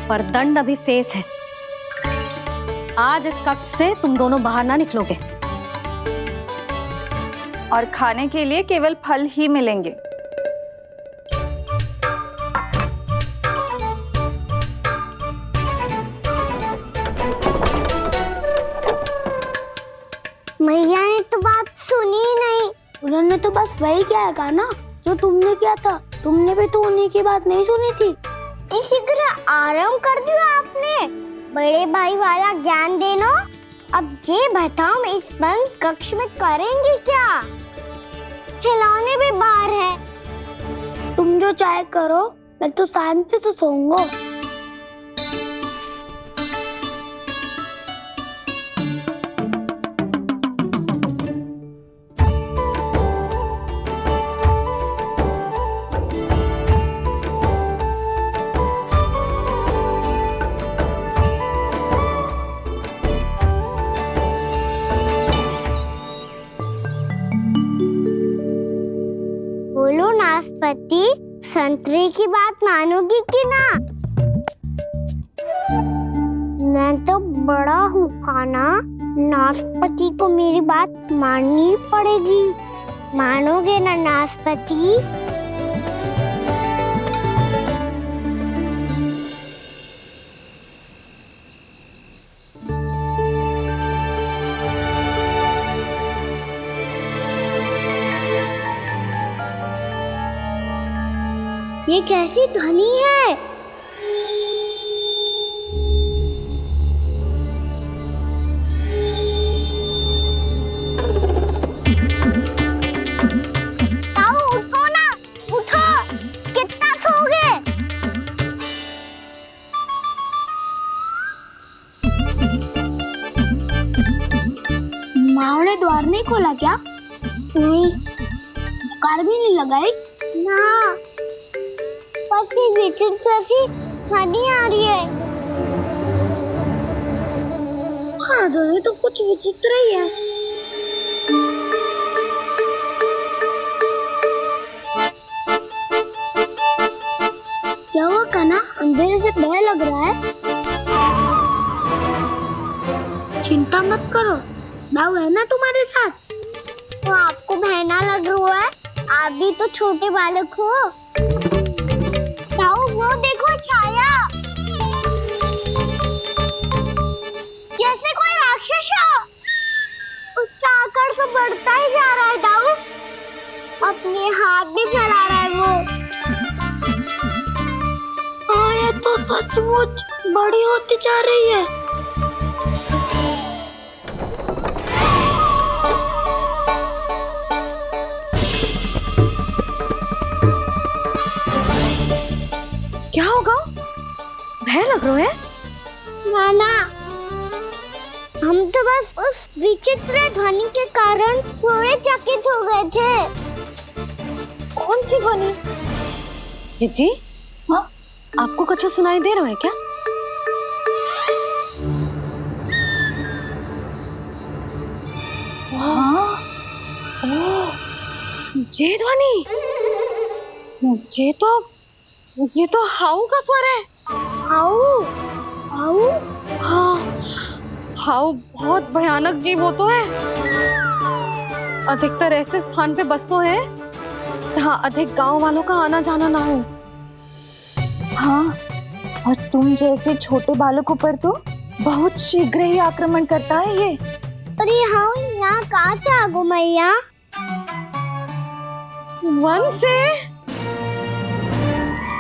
पर दंड अभी शेष है। आज इस कक्ष से तुम दोनों बाहर ना निकलोगे, और खाने के लिए केवल फल ही मिलेंगे। मैया ने तो बात सुनी ही नहीं। उन्होंने तो बस वही किया ना जो तुमने किया था। तुमने भी तो उन्हीं की बात नहीं सुनी थी। इसी तरह आराम कर दिया आपने। बड़े भाई वाला ज्ञान देना। अब ये बताओ, मैं इस बंद कक्ष में करेंगे क्या? खिलौने भी बाहर है। तुम जो चाहे करो, मैं तो शांति से सोऊंगा। बोलो नाशपाती, संतरे की बात मानोगी कि ना? मैं तो बड़ा हूँ कान्हा, नाशपाती को मेरी बात माननी पड़ेगी। मानोगे ना नाशपाती? ये कैसी ध्वनि है? ताऊ उठो ना, उठो, कितना सोओगे? माँ ने द्वार नहीं खोला क्या? नहीं। कार भी नहीं लगाई? ना। विचित्र सी ध्वनि आ रही है। हाँ, ध्वनि तो कुछ विचित्र ही है। क्या हुआ कान्हा, अंधेरे से डर लग रहा है? चिंता मत करो, दाऊ है ना तुम्हारे साथ। तो आपको बहना लग रहा है? आप भी तो छोटे बालक हो। वो देखो छाया, जैसे कोई राक्षस हो। उसका आकार तो बढ़ता ही जा रहा है दाऊ। अपने हाथ भी फैला रहा है वो। ये तो सचमुच बड़ी होती जा रही है। क्या होगा? भय लग रहा है? नाना, हम तो बस उस विचित्र ध्वनि के कारण थोड़े चकित हो गए थे। कौन सी ध्वनि? जीजी, हाँ आपको कुछ सुनाई दे रहा है क्या? हाँ ये ध्वनि, ये तो हाउ का स्वर है। हाउ हाउ हाँ, हाउ बहुत भयानक जीव हो तो है। अधिकतर ऐसे स्थान पे बसते हैं जहाँ अधिक गांव वालों का आना जाना ना हो। हाँ, और तुम जैसे छोटे बालकों पर तो बहुत शीघ्र ही आक्रमण करता है ये। अरे हाँ, यहाँ कहाँ से आ गो मैया? वन से।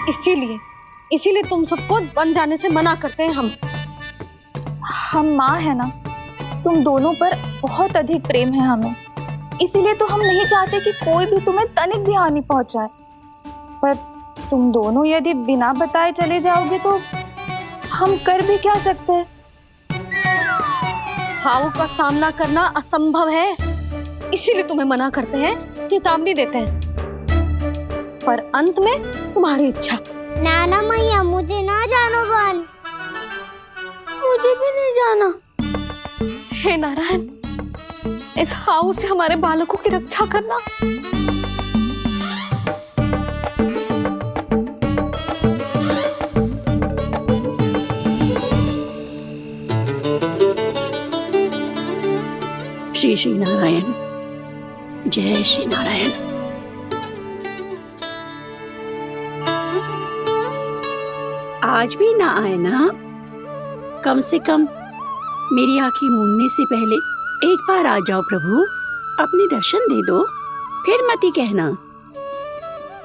इसीलिए तुम सबको वन जाने से मना करते हैं हम माँ है ना, तुम दोनों पर बहुत अधिक प्रेम है हमें, इसीलिए तो हम नहीं चाहते कि कोई भी तुम्हें तनिक भी हानि पहुंचाए। पर तुम दोनों यदि बिना बताए चले जाओगे तो हम कर भी क्या सकते हैं? हाउ का सामना करना असंभव है, इसीलिए तुम्हें मना करते हैं, चेतावनी देते हैं। पर अंत में तुम्हारी इच्छा। नाना मैया, मुझे ना जानो वन, मुझे भी नहीं जाना। हे नारायण, इस हाउ से हमारे बालकों की रक्षा करना। श्री श्री नारायण, जय श्री नारायण। आज भी ना आए ना? कम से कम मेरी आंखें मूंदने से पहले एक बार आ जाओ प्रभु, अपने दर्शन दे दो। फिर मत ही कहना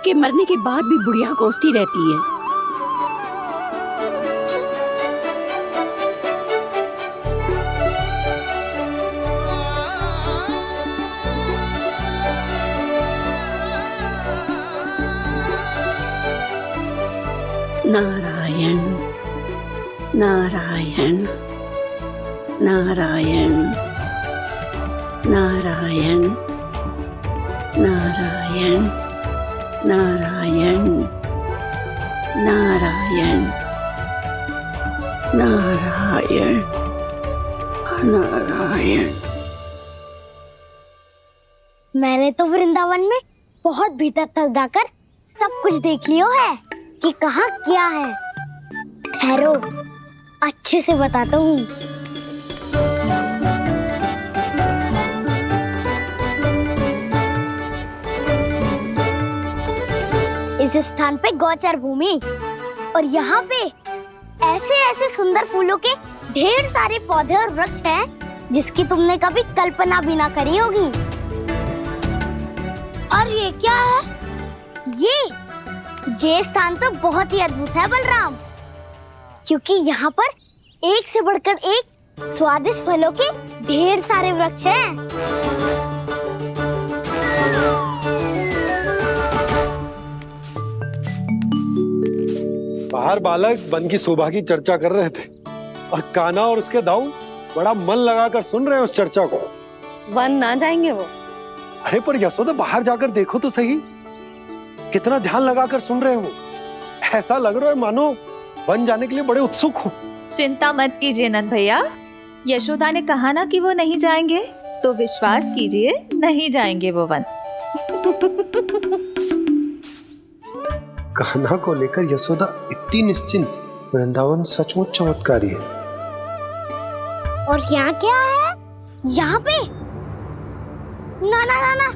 कि मरने के बाद भी बुढ़िया कोसती रहती है। नारायण नारायण नारायण नारायण नारायण नारायण नारायण नारायण नारायण। मैंने तो वृंदावन में बहुत भीतर तक जाकर सब कुछ देख लियो है कि कहाँ क्या है। ठहरो, अच्छे से बताता हूँ। इस स्थान पे गौचर भूमि, और यहाँ पे ऐसे ऐसे सुंदर फूलों के ढेर सारे पौधे और वृक्ष हैं जिसकी तुमने कभी कल्पना भी ना करी होगी। और ये क्या है? ये स्थान तो बहुत ही अद्भुत है बलराम, क्योंकि यहाँ पर एक से बढ़कर एक स्वादिष्ट फलों के ढेर सारे वृक्ष हैं। बाहर बालक वन की शोभा की चर्चा कर रहे थे और कान्हा और उसके दाऊ बड़ा मन लगाकर सुन रहे हैं उस चर्चा को। वन ना जाएंगे वो? अरे पर यशोदा, बाहर जाकर देखो तो सही, कितना ध्यान लगाकर सुन रहे हो। ऐसा लग रहा है मानो वन जाने के लिए बड़े उत्सुक हो। चिंता मत कीजिए नंद भैया, यशोदा ने कहा ना कि वो नहीं जाएंगे, तो विश्वास कीजिए नहीं जाएंगे वो वन। कान्हा को लेकर यशोदा इतनी निश्चिंत, वृंदावन सचमुच चमत्कारी है। और यहाँ क्या है? यहाँ पे ना ना ना ना,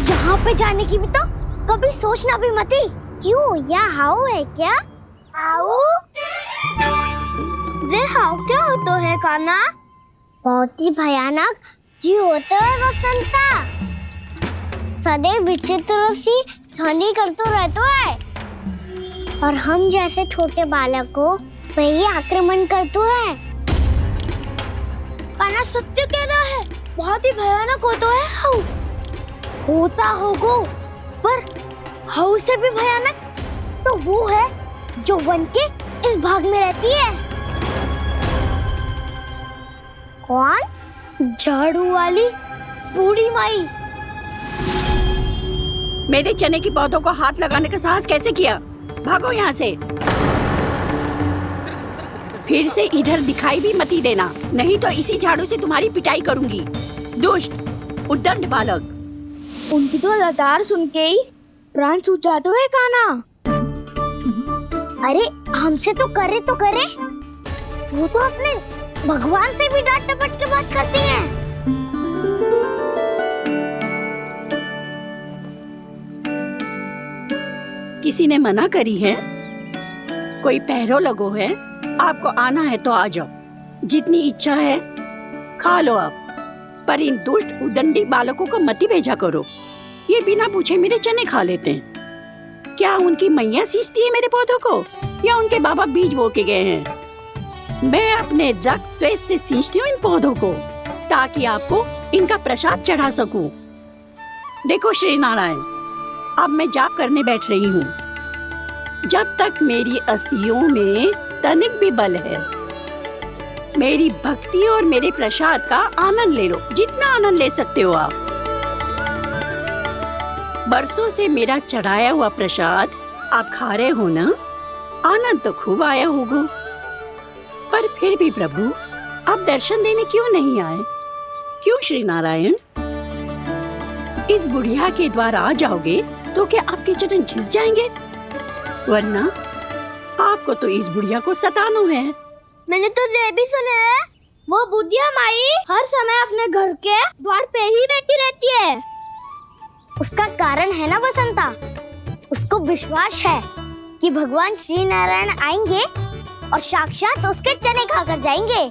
यहाँ पे जाने की भी तो कभी सोचना भी मत ही। क्यों, यहाँ हाउ है क्या? हाउ? ये हाउ क्या होता है कान्हा? बहुत ही भयानक जी होता है वसंता, सदैव विचित्र सी ध्वनि करते रहता है, और हम जैसे छोटे बालकों पे ही आक्रमण करते हैं। कान्हा सत्य कह रहा है, बहुत ही भयानक होता है हाउ। होता होगा, पर हाउ से भी भयानक तो वो है जो वन के इस भाग में रहती है। कौन? झाड़ू वाली बूढ़ी माई। मेरे चने की पौधों को हाथ लगाने का साहस कैसे किया? भागो यहाँ से। फिर से इधर दिखाई भी मती देना, नहीं तो इसी झाड़ू से तुम्हारी पिटाई करूंगी। दुष्ट उद्दंड बालक। उनकी तो लतार सुन के ही प्राण छूट जाते हुए काना। अरे हमसे तो करे, वो तो अपने भगवान से भी डांट डपट के बात करती हैं। किसी ने मना करी है? कोई पहरो लगो है? आपको आना है तो आ जाओ, जितनी इच्छा है खा लो आप, पर इन दुष्ट उदंडी बालकों को मत ही भेजा करो। ये बिना पूछे मेरे चने खा लेते हैं। क्या उनकी मैया सींचती है मेरे पौधों को, या उनके बाबा बीज बो के गए हैं? मैं अपने रक्त स्वेद से सींचती हूँ इन पौधों को, ताकि आपको इनका प्रसाद चढ़ा सकूं। देखो श्री नारायण, अब मैं जाप करने बैठ रही हूँ। जब तक मेरी अस्थियों में तनिक भी बल है, मेरी भक्ति और मेरे प्रसाद का आनंद ले लो, जितना आनंद ले सकते हो आप। बरसों से मेरा चढ़ाया हुआ प्रसाद आप खा रहे हो ना, आनंद तो खूब आया होगा। पर फिर भी प्रभु आप दर्शन देने क्यों नहीं आए? क्यों श्री नारायण? इस बुढ़िया के द्वार आ जाओगे तो क्या आपके चरण घिस जाएंगे? वरना आपको तो इस बुढ़िया को सताना है। मैंने तो ये भी सुना है, वो बुढ़िया माई हर समय अपने घर के द्वार पे ही बैठी रहती है। उसका कारण है ना बसंता, उसको विश्वास है कि भगवान श्री नारायण आएंगे और साक्षात उसके चने खाकर जाएंगे।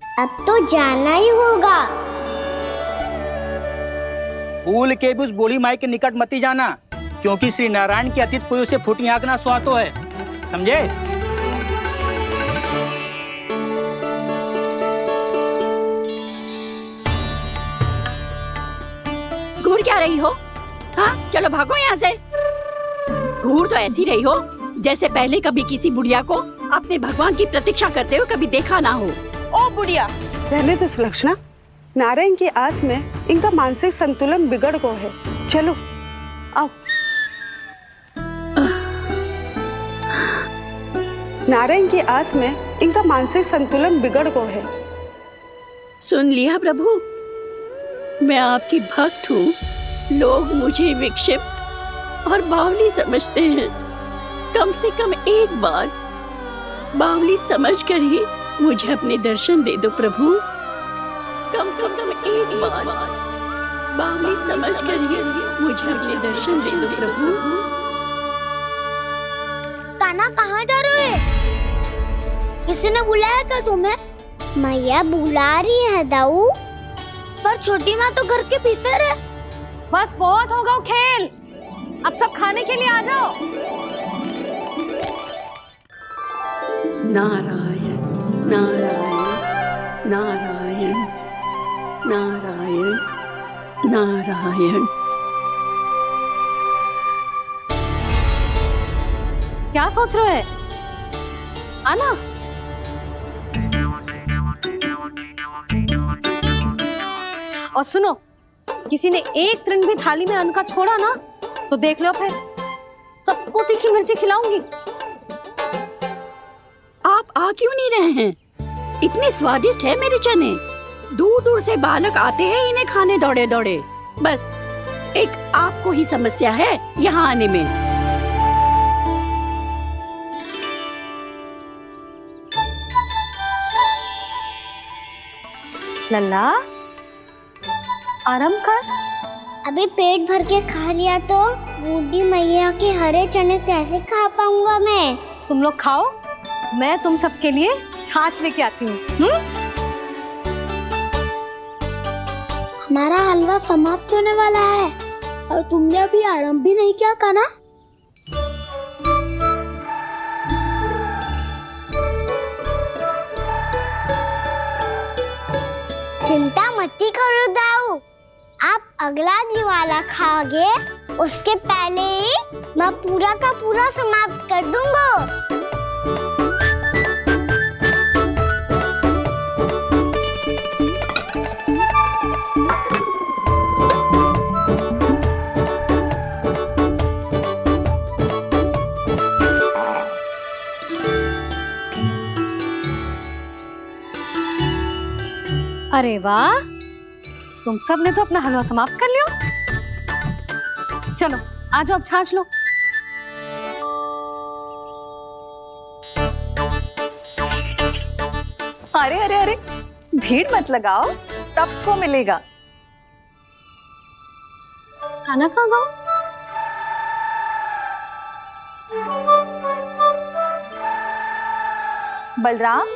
अब तो जाना ही होगा। भूल के भी उस बूढ़ी माई के निकट मती जाना, क्योंकि श्री नारायण की अतीत कोई उसे फूटी आंख ना सुहातो है, समझे? घूर क्या रही हो? हाँ, चलो भागो यहाँ से। घूर तो ऐसी रही हो जैसे पहले कभी किसी बुढ़िया को अपने भगवान की प्रतीक्षा करते हुए कभी देखा ना हो। ओ बुढ़िया, रहने दो सुलक्षणा, नारायण की आस में इनका मानसिक संतुलन बिगड़ गया है। चलो आओ। नारायण की आस में इनका मानसिक संतुलन बिगड़ गया है। सुन लिया प्रभु, मैं आपकी भक्त हूँ। लोग मुझे विक्षिप्त और बावली समझते हैं। कम से कम एक बार बावली समझकर ही मुझे अपने दर्शन दे दो प्रभु। कम से कम एक बार बावली समझकर ही मुझे अपने दर्शन दे दो प्रभु। कान्हा कहाँ जा रहे हो? किसी ने बुलाया था तुम्हें? मैया बुला रही है दाऊ, पर छोटी माँ तो घर के भीतर है। बस बहुत हो गया खेल, अब सब खाने के लिए आ जाओ। नारायण नारायण नारायण नारायण नारायण। क्या सोच रहे हैं? आना। और सुनो, किसी ने एक तृण भी थाली में अन्न का छोड़ा ना तो देख लो, फिर सबको तीखी मिर्ची खिलाऊंगी। आप आ क्यों नहीं रहे हैं? इतने स्वादिष्ट है मेरे चने। दूर दूर से बालक आते हैं इन्हें खाने दौड़े दौड़े। बस एक आपको ही समस्या है यहाँ आने में। लल्ला, आराम कर। अभी पेट भर के खा लिया तो बूढ़ी मैया के हरे चने कैसे खा पाऊंगा मैं? तुम लोग खाओ, मैं तुम सबके लिए छाछ लेके आती हूँ। हमारा हलवा समाप्त होने वाला है और तुमने अभी आराम भी नहीं किया कान्हा। चिंता मत करो दाऊ, आप अगला दिवाला खाओगे उसके पहले ही मैं पूरा का पूरा समाप्त कर दूंगा। अरे वाह, तुम सब ने तो अपना हलवा समाप्त कर लियो। चलो आ जाओ, अब छाछ लो। अरे अरे अरे, भीड़ मत लगाओ, सबको मिलेगा। खाना खा गो। बलराम,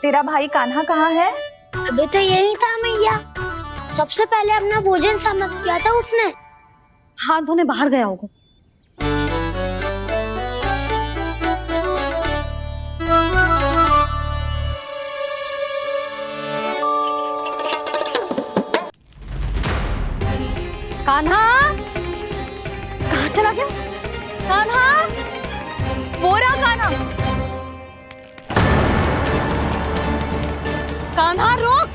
तेरा भाई कान्हा कहाँ है? अभी तो यही था मैया। सबसे पहले अपना भोजन समाप्त किया था उसने। हाथ धोने बाहर गया होगा। कान्हा कहाँ चला गया? कान्हा, वो रहा कान्हा। कान्हा रोक।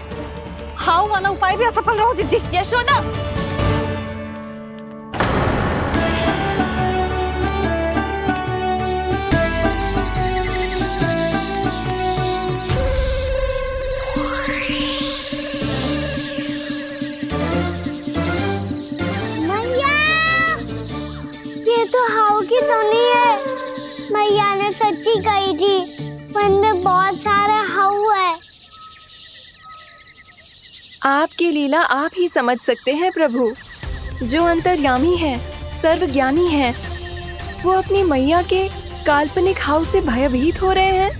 हाउ वाला उपाय भी असफल रहो जिज्जी। यशोदा, मैया, ये तो हाउ की धुनी है। मैया ने सच्ची कही थी, वन में बहुत सारे हाउ है। आपकी लीला आप ही समझ सकते हैं प्रभु। जो अंतर्यामी है, सर्वज्ञानी है, वो अपनी मैया के काल्पनिक हाव से भयभीत हो रहे हैं।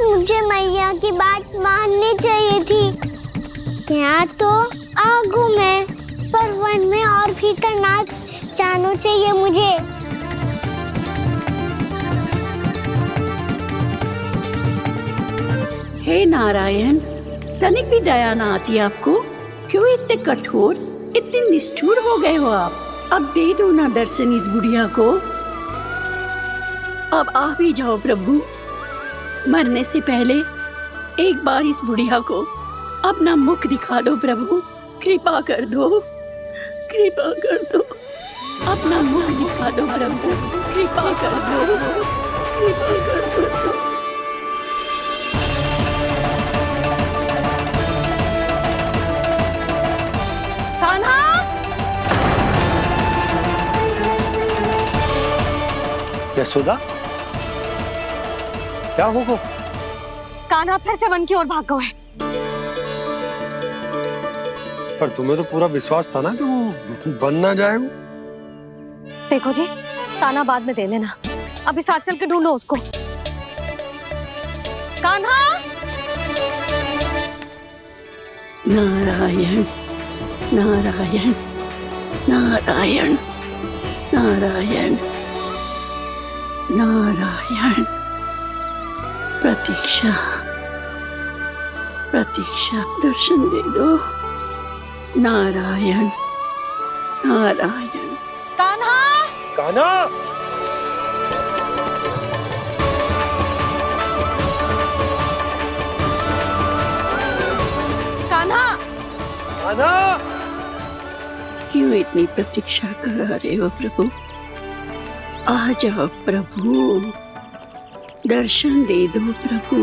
मुझे मैया की बात माननी चाहिए थी। यहाँ तो आगू में, पर वन में और भीतर ना जाना चाहिए मुझे। हे नारायण, तनिक भी दया ना आती आपको? क्यों इतने कठोर, इतने निष्ठुर हो गए हो आप? अब दे दो ना दर्शन इस बुढ़िया को। अब आ भी जाओ प्रभु। मरने से पहले एक बार इस बुढ़िया को अपना मुख दिखा दो प्रभु। कृपा कर दो, कृपा कर दो। अपना मुख दिखा दो प्रभु, कृपा कर दो, कृपा कर दो। कान्हा, यशोदा, क्या होगा? कान्हा फिर से वन की ओर भाग गए। पर तुम्हें तो पूरा विश्वास था ना कि वो बन ना जाए। वो देखो जी, ताना बाद में दे लेना, अभी साथ चल के ढूंढो उसको। कान्हा, नारायण नारायण नारायण नारायण नारायण। प्रतीक्षा प्रतीक्षा, दर्शन दे दो। नारायण नारायण। कान्हा, कान्हा, कान्हा, कान्हा। क्यों इतनी प्रतीक्षा करा रहे हो प्रभु? आ जाओ प्रभु, दर्शन दे दो प्रभु।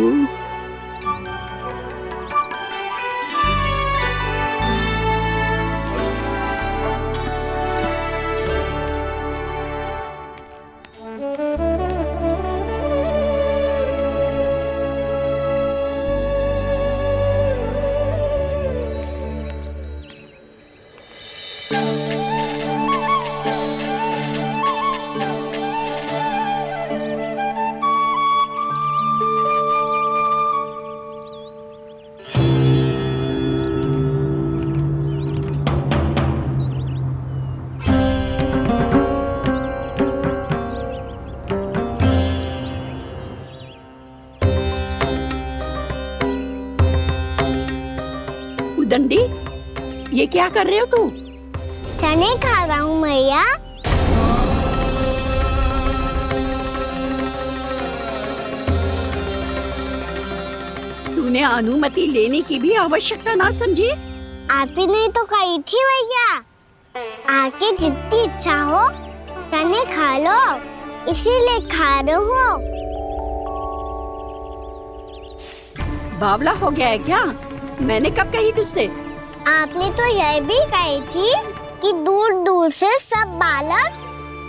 दंडी, ये क्या कर रहे हो तू? चने खा रहा हूँ मैया। तूने अनुमति लेने की भी आवश्यकता ना समझी? आप ही ने तो कही थी भैया, आके जितनी इच्छा हो चने खा लो, इसीलिए खा रहे हो। बावला हो गया है क्या? मैंने कब कही तुझसे? आपने तो यह भी कही थी कि दूर दूर से सब बालक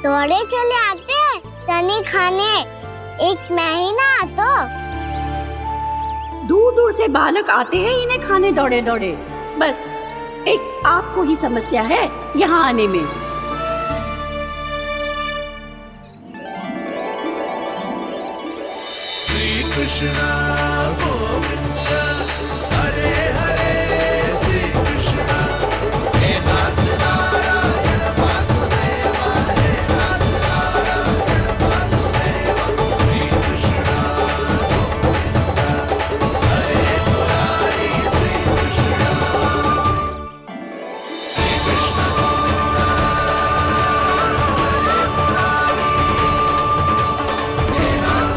दौड़े चले आते हैं चने खाने, एक महीना तो दूर दूर से बालक आते हैं इन्हें खाने दौड़े दौड़े। बस एक आपको ही समस्या है यहाँ आने में। श्री कृष्णा गोविंद हरे हरे श्री कृष्णा हे नाथ नारायण वासुदेवा हे नाथ नारायण वासुदेवा श्री कृष्णा गोविंद हरे मुरारी श्री कृष्णा श्री कृष्ण गोविंद हरे मुरारी हे नाथ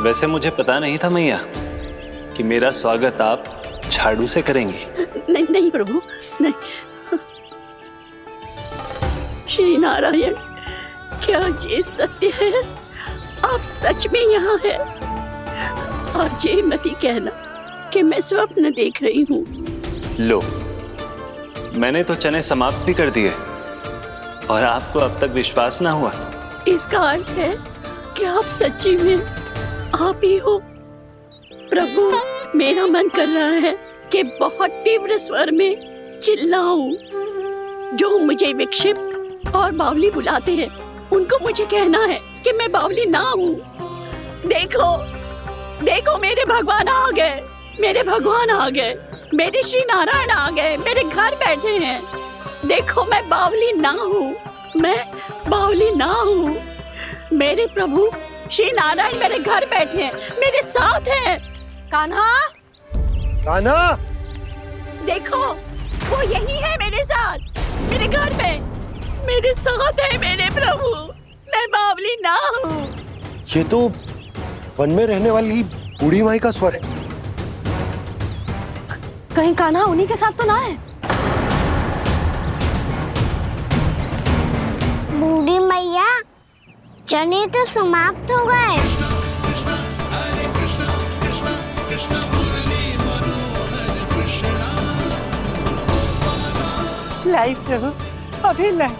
वैसे मुझे पता नहीं था मैया कि मेरा स्वागत आप झाड़ू से करेंगी। नहीं नहीं प्रभु, नहीं। श्री नारायण, क्या ये सत्य है? आप सच में यहाँ हैं? और ये मत ही कहना कि मैं स्वप्न देख रही हूँ। लो, मैंने तो चने समाप्त भी कर दिए और आपको अब तक विश्वास ना हुआ। इसका अर्थ है कि आप सच्ची में आप ही हो। प्रभु, मेरा मन कर रहा है कि बहुत तीव्र स्वर में चिल्लाऊं। जो मुझे विक्षिप्त और बावली बुलाते हैं उनको मुझे कहना है कि मैं बावली ना हूँ। देखो देखो, मेरे भगवान आ गए, मेरे भगवान आ गए, मेरे श्री नारायण आ गए, मेरे घर बैठे हैं। देखो, मैं बावली ना हूँ, मैं बावली ना हूँ। मेरे प्रभु श्री नारायण मेरे घर बैठे हैं, मेरे साथ हैं। कान्हा, कान्हा, देखो वो यही है मेरे साथ, मेरे घर में मेरे साथ है मेरे प्रभु। मैं बावली ना हूँ। ये तो वन में रहने वाली बूढ़ी माई का स्वर है। कहीं कान्हा उन्हीं के साथ तो ना है? बूढ़ी मैया, चने तो समाप्त हो गए। लाई प्रभु, अभी लाई।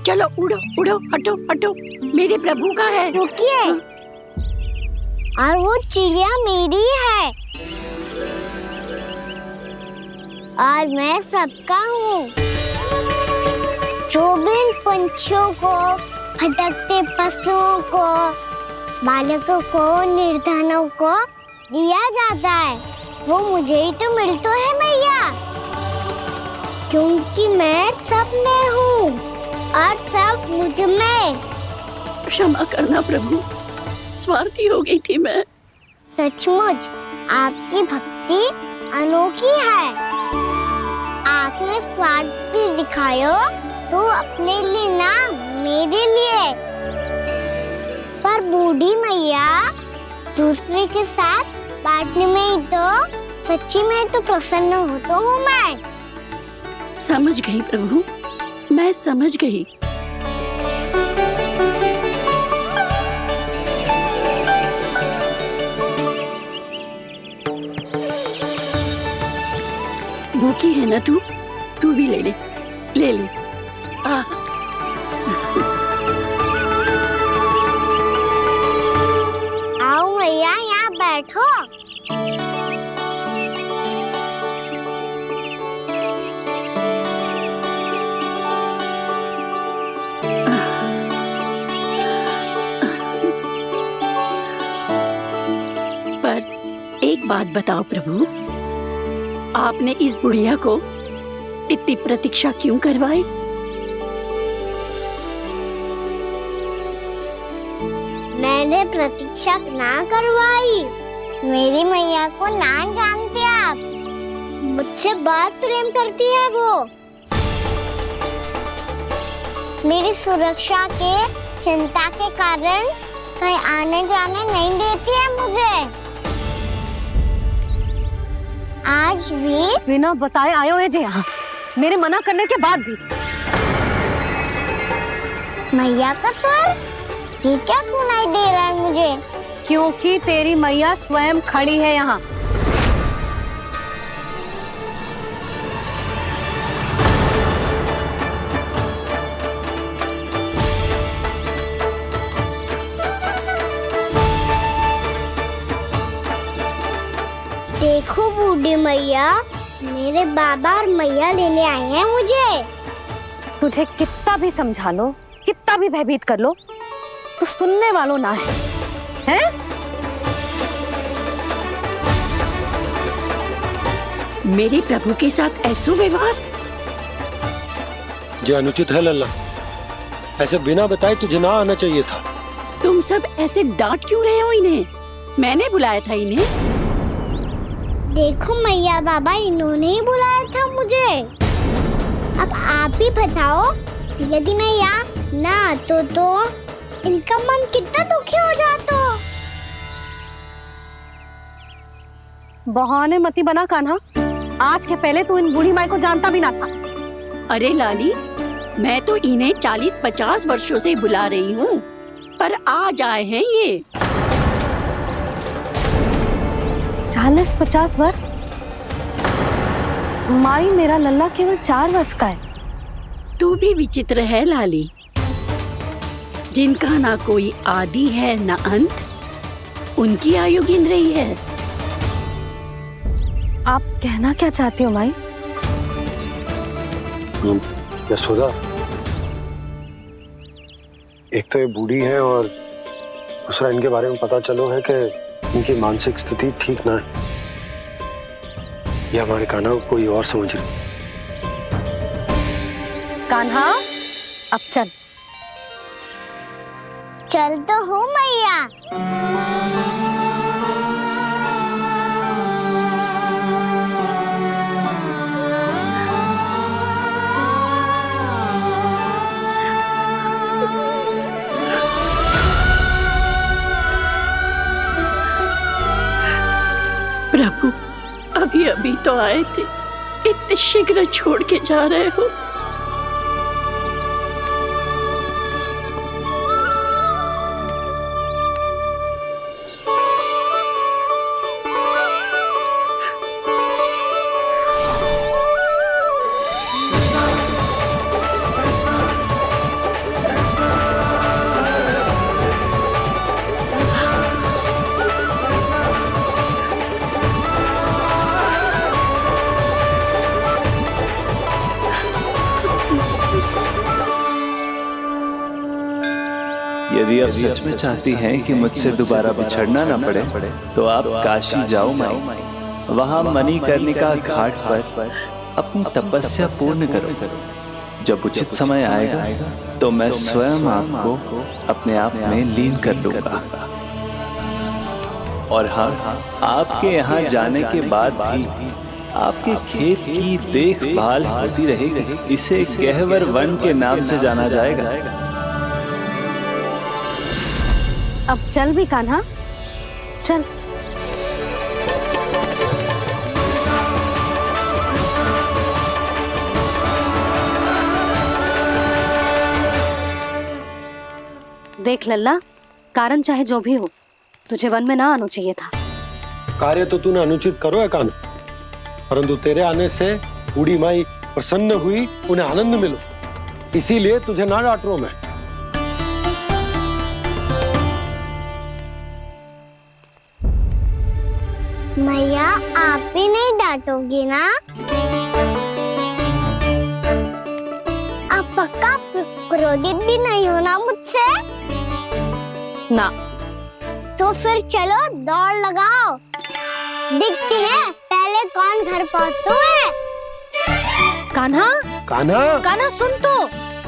चलो उड़ो उड़ो, हटो हटो, मेरे प्रभु का है। रुकिए, और वो चिड़िया मेरी है और मैं सबका हूँ। जो भी इन पंछियों को, भटकते पशुओं को, बालकों को, निर्धनों को दिया जाता है, वो मुझे ही तो मिलता है मैया, क्योंकि मैं सब में हूँ और सब मुझ में। क्षमा करना प्रभु, स्वार्थी हो गई थी मैं। सचमुच आपकी भक्ति अनोखी है। आपने स्वार्थ भी दिखायो तो अपने लिए ना, मेरे लिए। पर बूढ़ी मैया, दूसरे के साथ बांटने में ही तो सच्ची में तो प्रसन्न होता हूँ मैं। समझ गई प्रभु, मैं समझ गई। भूखी है ना तू? तू भी ले ले, ले ले। आओ मैया, यहाँ बैठो। एक बात बताओ प्रभु, आपने इस बुढ़िया को इतनी प्रतीक्षा क्यों करवाई? मैंने प्रतीक्षा ना करवाई। मेरी मैया को ना जानते आप, मुझसे बहुत प्रेम करती है वो। मेरी सुरक्षा के चिंता के कारण कहीं आने जाने नहीं देती है मुझे। आज भी बिना बताए आए हुए जे यहाँ, मेरे मना करने के बाद भी। मैया का स्वर ये क्या सुनाई दे रहा है मुझे? क्योंकि तेरी मैया स्वयं खड़ी है यहाँ। देखो बूढ़ी मैया, मेरे बाबा और मैया लेने आए हैं मुझे। तुझे कितना भी समझा लो, कितना भी भयभीत कर लो, तो सुनने वालों ना है, हैं? मेरे प्रभु के साथ ऐसा व्यवहार जो अनुचित है लल्ला। ऐसे बिना बताए तुझे ना आना चाहिए था। तुम सब ऐसे डांट क्यों रहे हो इन्हें? मैंने बुलाया था इन्हें। देखो मैया बाबा, इन्होंने ही बुलाया था मुझे। अब आप ही बताओ, यदि मैं यहाँ ना आतो तो इनका मन कितना दुखी हो जाता। बहाने मती बना कान्हा, आज के पहले तू इन बूढ़ी माई को जानता भी ना था। अरे लाली, मैं तो इन्हें 40-50 वर्षों से बुला रही हूँ, पर आज आए हैं ये। 40-50 वर्ष? माई, मेरा लल्ला केवल 4 वर्ष का है। तू भी विचित्र है लाली, जिनका ना कोई आदि है ना अंत, उनकी आयु गिन रही है। आप कहना क्या चाहती हो माई? यशोदा, एक तो ये बूढ़ी है और दूसरा इनके बारे में पता चलो है कि इनकी मानसिक स्थिति ठीक ना है। ये हमारे कान्हा को कोई और समझ रही। कान्हा, अब चल। चल तो हो मैया। प्रभु, अभी अभी तो आए थे, इतने शीघ्र छोड़ के जा रहे हो? यदि आप सच में चाहती हैं कि मुझसे दोबारा बिछड़ना न पड़े तो आप काशी जाओ माई। वहां मणिकर्णिका घाट पर अपनी तपस्या पूर्ण करो। जब उचित समय आएगा तो मैं स्वयं आपको अपने आप में लीन कर लूंगा। और हाँ, आपके यहाँ जाने के बाद भी आपके खेत की देखभाल होती रहेगी। इसे गहवर वन के नाम से जाना जाएगा। अब चल भी कान्हा, चल। देख लल्ला, कारण चाहे जो भी हो, तुझे वन में ना आना चाहिए था। कार्य तो तूने अनुचित करो है कान्हा, परंतु तेरे आने से बूढ़ी माई प्रसन्न हुई, उन्हें आनंद मिलो, इसीलिए तुझे ना डांट रहा हूं मैं। मैया, आप भी नहीं डांटोगी ना? आप पक्का क्रोधित भी नहीं हो ना मुझसे? ना। तो फिर चलो दौड़ लगाओ। दिखती है पहले कौन घर पहुंचता है। कान्हा कान्हा कान्हा सुन तो।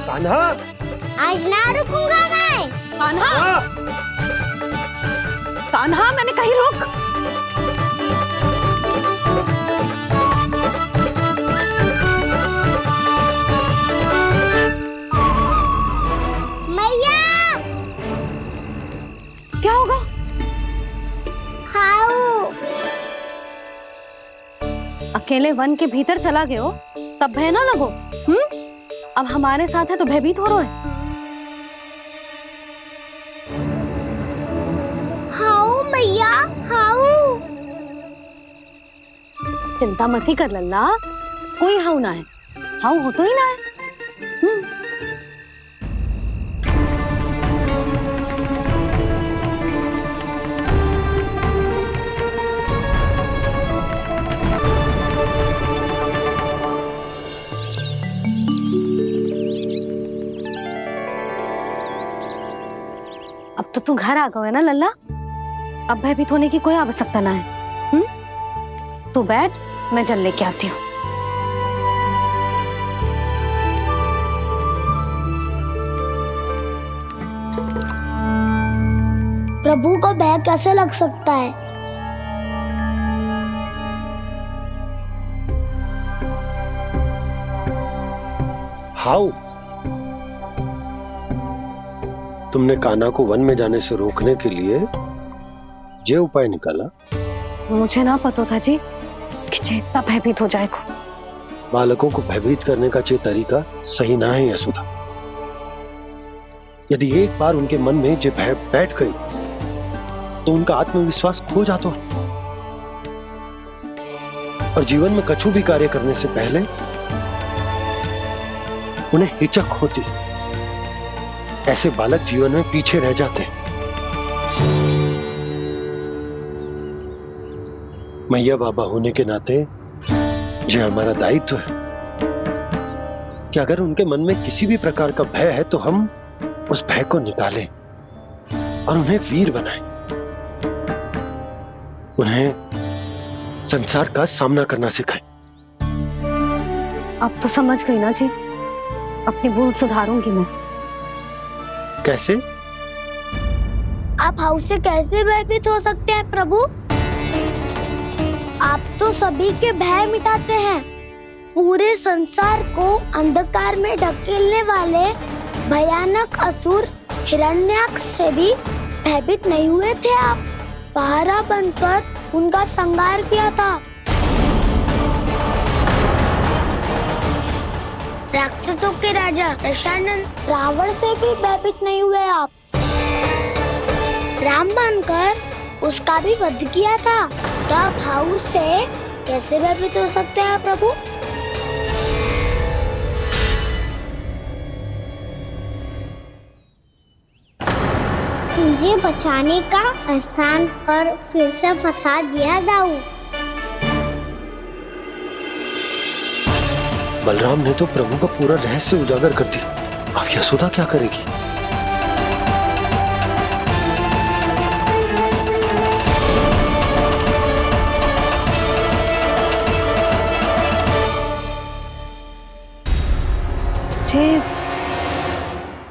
कान्हा आज ना रुकूंगा मैं। कान्हा कान्हा मैंने कहीं रुक। मैया क्या होगा? हाउ अकेले वन के भीतर चला गए हो तब भय ना लगो। अब हमारे साथ है तो भयभीत हो रहे हो। हाउ मैया हाउ। चिंता मत ही कर लल्ला, कोई हाउ ना है। हाउ हो तो ही ना है। अब तो तू घर आ गया है ना लल्ला, अब भयभीत होने की कोई आवश्यकता ना है। तू बैठ, मैं जल लेके आती हूँ। प्रभु को भय कैसे लग सकता है? हाउ तुमने कान्हा को वन में जाने से रोकने के लिए ये उपाय निकाला? मुझे ना पता था जी कि जे इतना भयभीत हो जाएगा। बालकों को भयभीत करने का ये तरीका सही ना है यशोदा। यदि एक बार उनके मन में ये भय बैठ गई तो उनका आत्मविश्वास खो जाता है और जीवन में कछु भी कार्य करने से पहले उन्हें हिचक होती। ऐसे बालक जीवन में पीछे रह जाते हैं। मैया बाबा होने के नाते ये हमारा दायित्व है कि अगर उनके मन में किसी भी प्रकार का भय है तो हम उस भय को निकालें और उन्हें वीर बनाएं। उन्हें संसार का सामना करना सिखाएं। अब तो समझ गई ना जी, अपनी भूल सुधारूंगी मैं। कैसे? आप हाउ से कैसे भयभीत हो सकते हैं प्रभु? आप तो सभी के भय मिटाते हैं। पूरे संसार को अंधकार में ढकेलने वाले भयानक असुर हिरण्याक्ष से भी भयभीत नहीं हुए थे आप। पहरा बनकर उनका संहार किया था। राक्षसों के राजा दशानन रावण से भी भयभीत नहीं हुए आप। राम बनकर उसका भी वध किया था। तो आप हाउ से कैसे भयभीत हो सकते हैं प्रभु? मुझे बचाने का स्थान पर फिर से फंसा दिया दाऊ। बलराम ने तो प्रभु का पूरा रहस्य उजागर कर दिया। अब यशोदा क्या करेगी?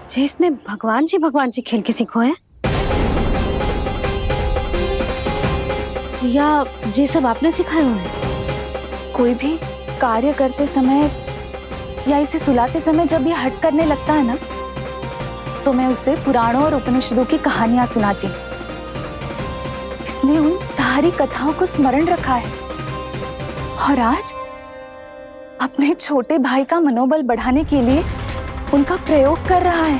जे इसने भगवान जी खेल के सीखो है या जे सब आपने सिखाए हुए हैं? कोई भी कार्य करते समय या इसे सुलाते समय जब ये हट करने लगता है ना, तो मैं उसे पुराणों और उपनिषदों की कहानियां सुनाती। इसने उन सारी कथाओं को स्मरण रखा है और आज अपने छोटे भाई का मनोबल बढ़ाने के लिए उनका प्रयोग कर रहा है।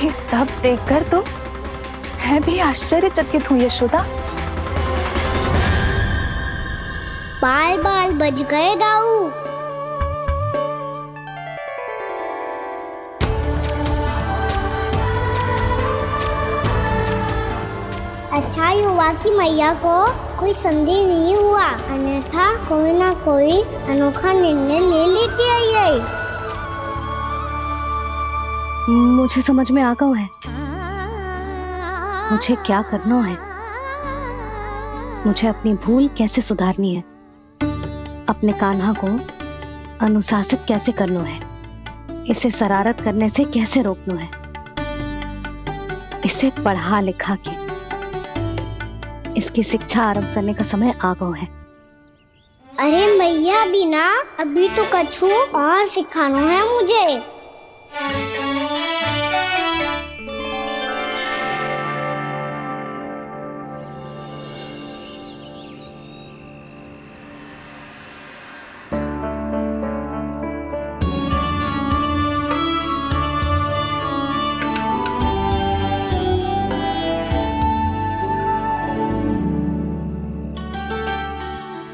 ये सब देखकर तो मैं भी आश्चर्यचकित हूँ यशोदा। बाल बाल बज गए दाऊ। अच्छा ही हुआ कि मैया को कोई संदेह नहीं हुआ, अन्यथा कोई ना कोई अनोखा निर्णय ले लेती है ये। मुझे समझ में आ गया है मुझे क्या करना है। मुझे अपनी भूल कैसे सुधारनी है, अपने कान्हा को अनुशासित कैसे करना है, इसे शरारत करने से कैसे रोकना है, इसे पढ़ा लिखा के इसकी शिक्षा आरंभ करने का समय आ गया है। अरे मैया बिना, अभी तो कछु और सिखाना है मुझे।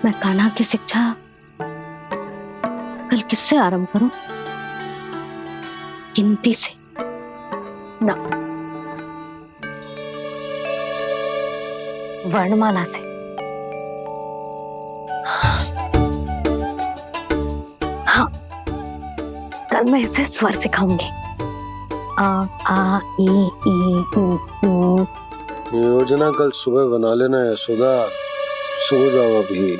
मैं कान्हा की शिक्षा कल किससे आरंभ करूं? गिनती से ना, वर्णमाला से। हाँ, कल मैं इसे स्वर सिखाऊंगी। आ आ ई ऊ। योजना कल सुबह बना लेना यशोदा, सो जाओ अभी।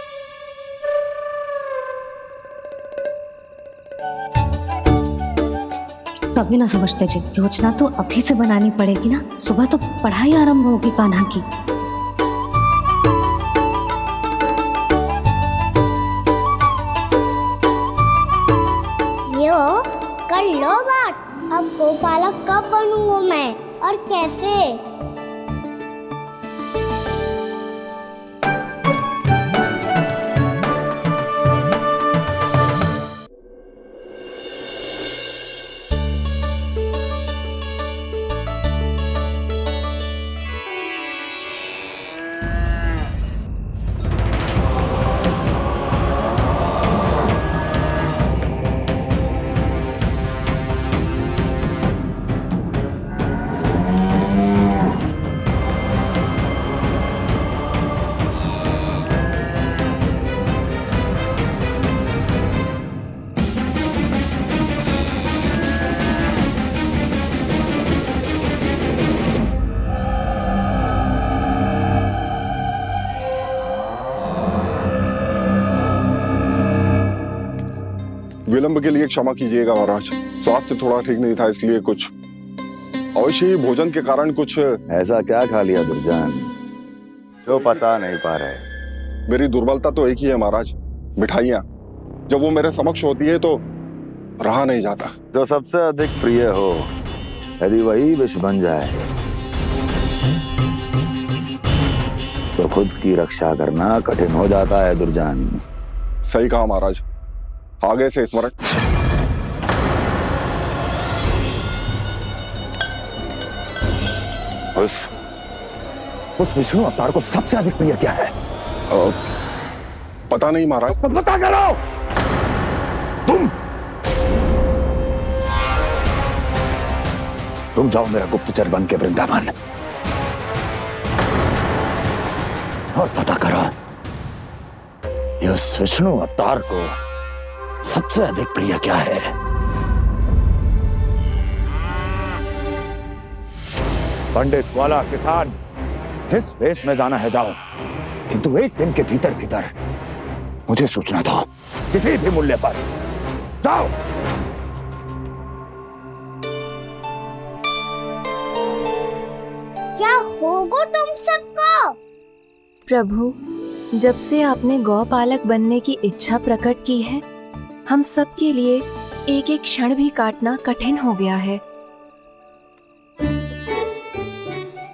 तभी ना समझते जी, योजना तो अभी से बनानी पड़ेगी ना, सुबह तो पढ़ाई आरंभ होगी कान्हा की। यो कर लो बात, अब गोपालक कब बनूंगा मैं और कैसे? विलंब के लिए क्षमा कीजिएगा महाराज, स्वास्थ्य थोड़ा ठीक नहीं था, इसलिए कुछ अवश्य ही भोजन के कारण कुछ। ऐसा क्या खा लिया दुर्जन जो पचा नहीं पा रहे? मेरी दुर्बलता तो एक ही है महाराज, मिठाइयाँ। जब वो मेरे समक्ष होती है तो रहा नहीं जाता। जो सबसे अधिक प्रिय हो, यदि वही विष बन जाए तो खुद की रक्षा करना कठिन हो जाता है दुर्जन। सही कहा महाराज, आगे से स्मरण। उस विष्णु अवतार को सबसे अधिक प्रिय क्या है? पता नहीं महाराज। पता करो। तुम जाओ मेरा गुप्तचर बन के वृंदावन और पता करो इस विष्णु अवतार को सबसे अधिक प्रिय क्या है। पंडित वाला किसान, जिस वेश में जाना है जाओ, किंतु एक दिन के भीतर भीतर मुझे सूचना दो, किसी भी मूल्य पर। जाओ। क्या होगा तुम सबको? प्रभु, जब से आपने गौपालक बनने की इच्छा प्रकट की है, हम सब के लिए एक एक क्षण भी काटना कठिन हो गया है।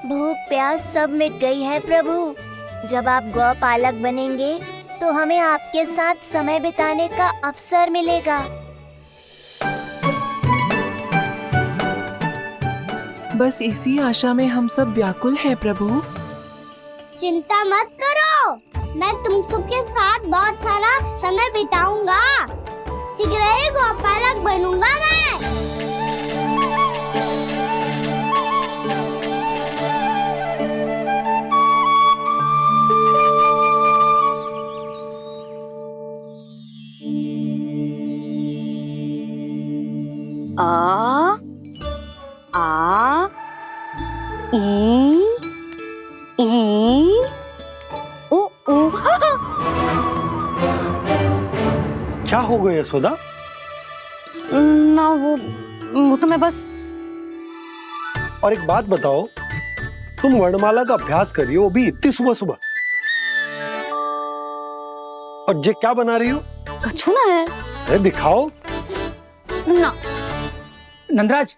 भूख प्यास सब मिट गई है प्रभु। जब आप गौपालक बनेंगे तो हमें आपके साथ समय बिताने का अवसर मिलेगा। बस इसी आशा में हम सब व्याकुल हैं प्रभु। चिंता मत करो, मैं तुम सबके साथ बहुत सारा समय बिताऊंगा। शीघ्र ही गोपालक बनूंगा मैं। आ आ ई ई उ क्या हो गया यशोदा? ना वो तो मैं बस। और एक बात बताओ, तुम वर्णमाला का अभ्यास कर रही हो, वो भी इतनी सुबह सुबह, और ये क्या बना रही हो? कछुआ है। अरे दिखाओ ना। नंदराज,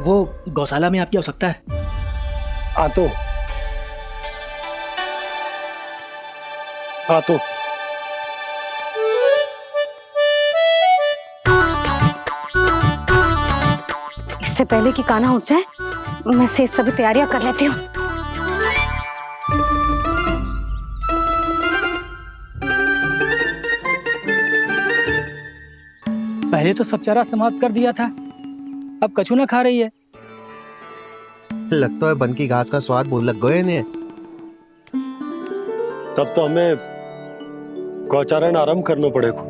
वो गौशाला में आपकी आवश्यकता है। आतो आतो। इससे पहले कि कान्हा उठ जाए, मैं से सभी तैयारियां कर लेती हूँ। पहले तो सब चारा समाप्त कर दिया था, अब कछू ना खा रही है। लगता है बन की घास का स्वाद बहुत लग गए ने। तब तो हमें गौचारण आरंभ करना पड़ेगा।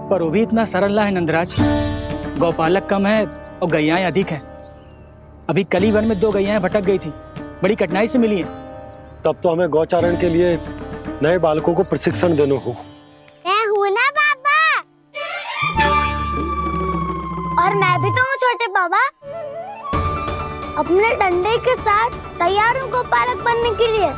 पर वो भी इतना सरल ना है नंदराज। गौपालक कम है और गैयाएं अधिक है। अभी कल ही वन में 2 गैयाएं भटक गई थी, बड़ी कठिनाई से मिली हैं। तब तो हमें गौचारण के लिए नए बालकों को प्रशिक्षण देना होगा। मैं हूँ ना पापा, और मैं भी तो हूँ छोटे बाबा। अपने डंडे के साथ तैयार हूँ गौपालक बनने के लिए।